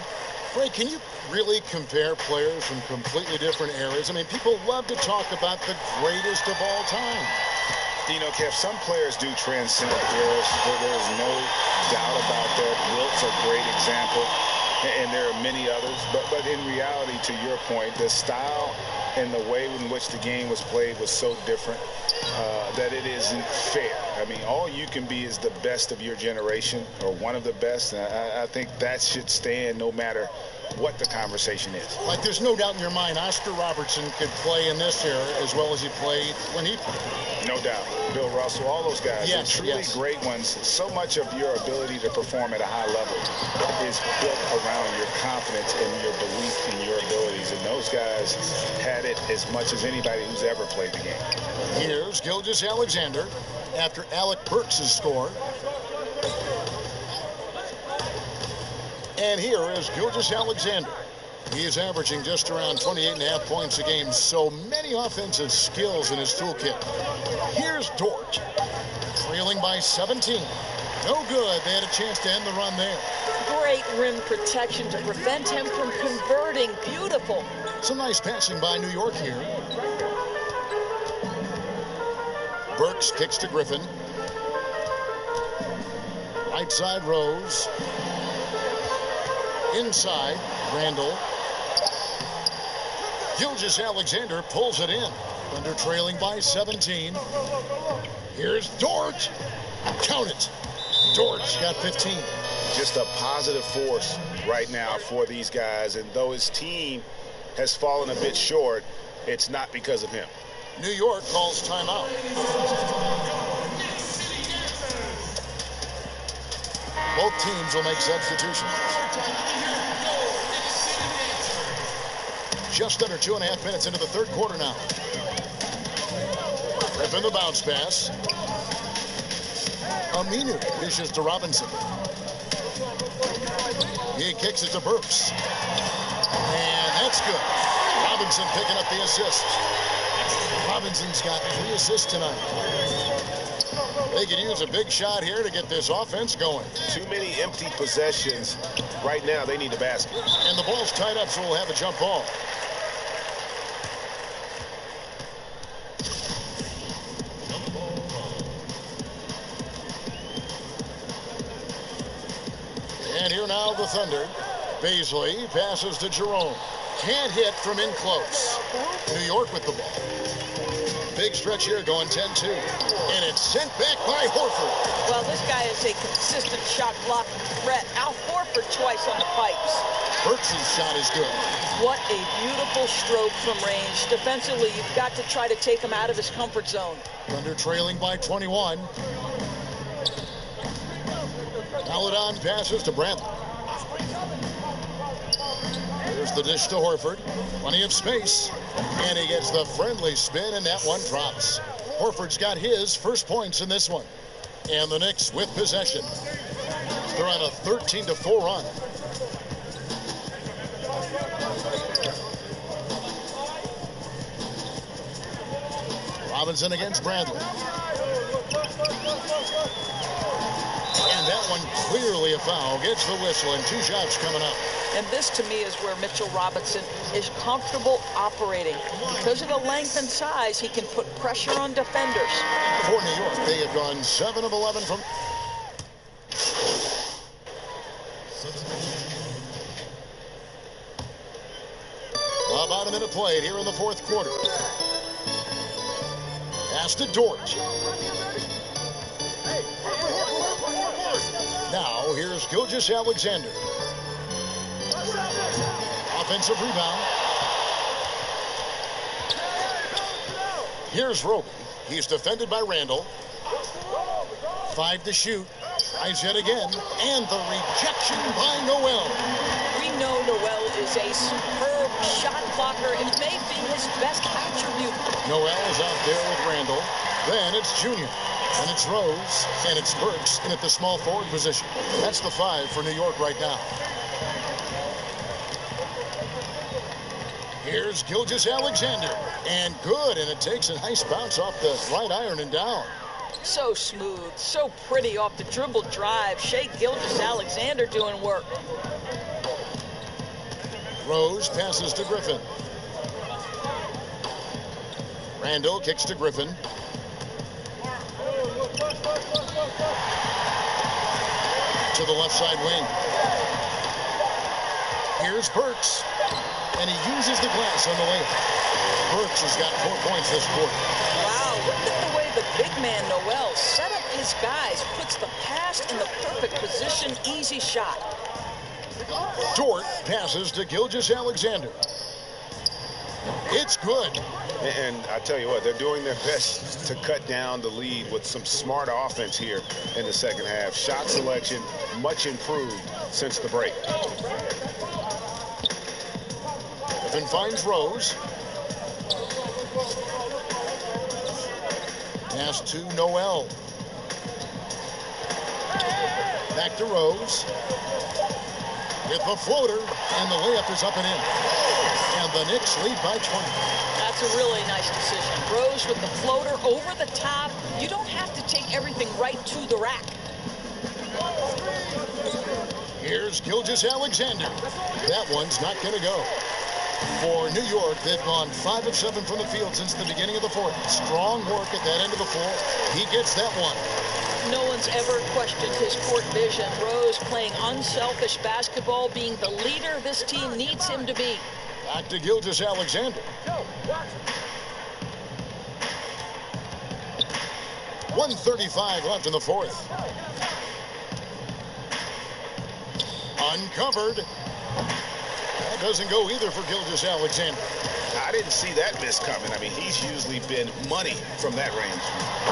Ray, can you really compare players from completely different eras? I mean, people love to talk about the greatest of all time. You know, Kev, some players do transcend eras. There's no doubt about that. Wilt's a great example, and there are many others. But in reality, to your point, the style and the way in which the game was played was so different that it isn't fair. I mean, all you can be is the best of your generation, or one of the best. And I think that should stand no matter what the conversation is. Like, there's no doubt in your mind Oscar Robertson could play in this era as well as he played when he played. No doubt. Bill Russell, all those guys, yes, they're truly great ones. So much of your ability to perform at a high level is built around your confidence and your belief in your abilities. And those guys had it as much as anybody who's ever played the game. Here's Gilgeous-Alexander after Alec Burks' score. And here is Gilgeous-Alexander. He is averaging just around 28.5 points a game. So many offensive skills in his toolkit. Here's Dort, trailing by 17. No good. They had a chance to end the run there. Great rim protection to prevent him from converting. Beautiful. Some nice passing by New York here. Burks kicks to Griffin. Right side, Rose. Inside, Randall. Gilgeous-Alexander pulls it in. Thunder trailing by 17. Here's Dort. Count it. Dort's got 15. Just a positive force right now for these guys. And though his team has fallen a bit short, it's not because of him. New York calls timeout. Both teams will make substitutions. Just under 2.5 minutes into the third quarter now. Griffin the bounce pass. Aminu dishes to Robinson. He kicks it to Burks. And that's good. Robinson picking up the assist. Robinson's got 3 assists tonight. They could use a big shot here to get this offense going. Too many empty possessions. Right now, they need a basket. And the ball's tied up, so we'll have a jump ball. And here now the Thunder. Baisley passes to Jerome. Can't hit from in close. New York with the ball. Big stretch here going 10-2. And it's sent back by Horford. Well, this guy is a consistent shot blocking threat. Al Horford twice on the pipes. Burks' shot is good. What a beautiful stroke from range. Defensively, you've got to try to take him out of his comfort zone. Thunder trailing by 21. Paladon passes to Brantley. Here's the dish to Horford. Plenty of space. And he gets the friendly spin, and that one drops. Horford's got his first points in this one. And the Knicks with possession. They're on a 13-4 run. Robinson against Bradley. And that one clearly a foul. Gets the whistle, and 2 shots coming up. And this, to me, is where Mitchell Robinson is comfortable operating. Because of the length and size, he can put pressure on defenders. For New York, they have gone 7 of 11 from... About a minute played here in the fourth quarter. Pass to Dort. Now, here's Gilgeous-Alexander. Offensive rebound. Here's Roby. He's defended by Randall. 5 to shoot. Tries yet again. And the rejection by Noel. We know Noel is a superb shot blocker. It may be his best attribute. Noel is out there with Randall. Then it's Junior. And it's Rose. And it's Burks in at the small forward position. That's the 5 for New York right now. Here's Gilgeous-Alexander. And good. And it takes a nice bounce off the right iron and down. So smooth. So pretty off the dribble drive. Shea Gilgeous-Alexander doing work. Rose passes to Griffin. Randall kicks to Griffin. To the left side wing. Here's Burks. And he uses the glass on the layup. Burks has got 4 points this quarter. Wow, look at the way the big man Noel set up his guys. Puts the pass in the perfect position. Easy shot. Dort passes to Gilgeous-Alexander. It's good. And I tell you what, they're doing their best to cut down the lead with some smart offense here in the second half. Shot selection much improved since the break. Griffin finds Rose. Pass to Noel. Back to Rose. With the floater, and the layup is up and in. And the Knicks lead by 20. That's a really nice decision. Rose with the floater over the top. You don't have to take everything right to the rack. Here's Gilgeous-Alexander. That one's not going to go. For New York, they've gone 5 of 7 from the field since the beginning of the fourth. Strong work at that end of the floor. He gets that one. No one's ever questioned his court vision. Rose playing unselfish basketball, being the leader this team needs him to be. Back to Gilgeous-Alexander. 1:35 left in the fourth. Uncovered. That doesn't go either for Gilgeous-Alexander. I didn't see that miss coming. I mean, he's usually been money from that range.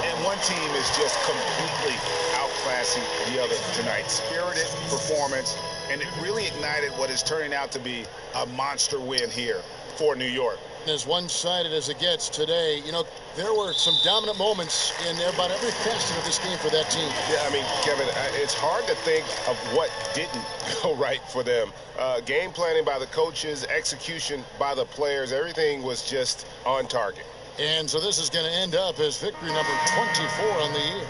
And one team is just completely outclassing the other tonight. Spirited performance, and it really ignited what is turning out to be a monster win here for New York. As one-sided as it gets today, you know, there were some dominant moments in about every facet of this game for that team. Yeah, I mean, Kevin, it's hard to think of what didn't go right for them. Game planning by the coaches, execution by the players, everything was just on target. And so this is going to end up as victory number 24 on the year.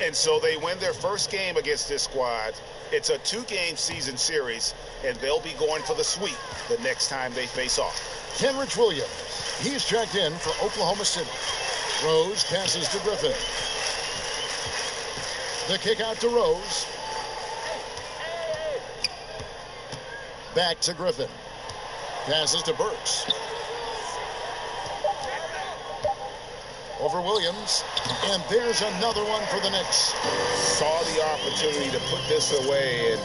And so they win their first game against this squad. It's a 2-game season series, and they'll be going for the sweep the next time they face off. Kenrich Williams, he's checked in for Oklahoma City. Rose passes to Griffin. The kick out to Rose. Back to Griffin. Passes to Burks. Over Williams. And there's another one for the Knicks. Saw the opportunity to put this away and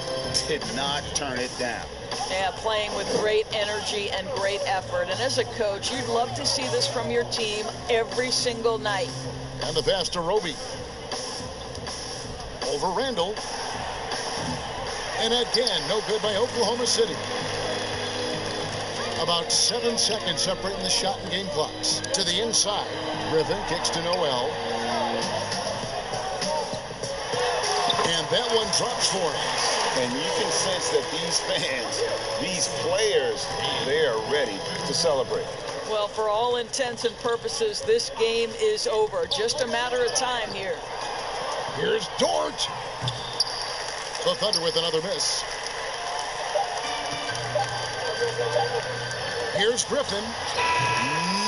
did not turn it down. Yeah, playing with great energy and great effort. And as a coach, you'd love to see this from your team every single night. And the pass to Roby. Over Randall. And again, no good by Oklahoma City. About 7 seconds separating the shot and game clocks. To the inside. Griffin kicks to Noel. And that one drops for him. And you can sense that these fans, these players, they are ready to celebrate. Well, for all intents and purposes, this game is over. Just a matter of time here. Here's Dort. The Thunder with another miss. Here's Griffin.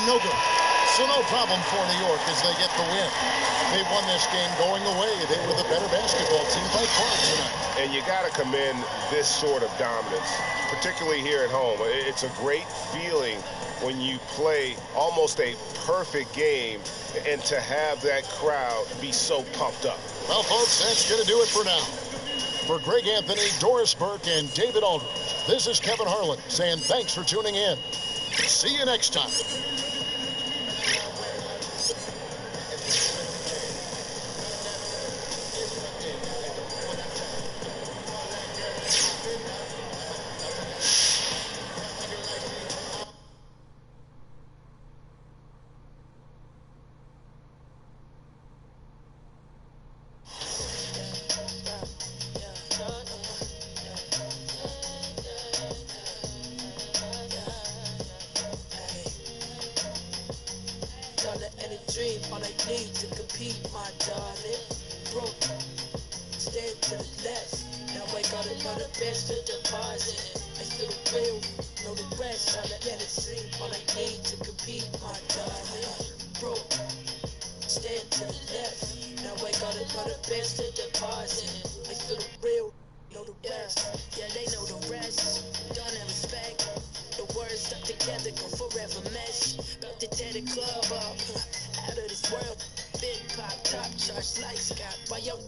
No good. So no problem for New York as they get the win. They won this game going away. They were the better basketball team by far tonight. And you got to commend this sort of dominance, particularly here at home. It's a great feeling when you play almost a perfect game and to have that crowd be so pumped up. Well, folks, that's going to do it for now. For Greg Anthony, Doris Burke, and David Aldridge, this is Kevin Harlan saying thanks for tuning in. See you next time. All I need to compete, my darling. Broke, stand to the left. Now I gotta know the best to deposit. I feel the real, know the rest. All I let it sleep. All I need to compete, my darling. Broke, stand to the left. Now I gotta know the best to deposit. I feel the real, know the rest. Yeah, they know the rest. Done and respect. The words stuck together go forever mesh. About to tear the club up. Out of this world, big pop, top charts like Scott. Why yo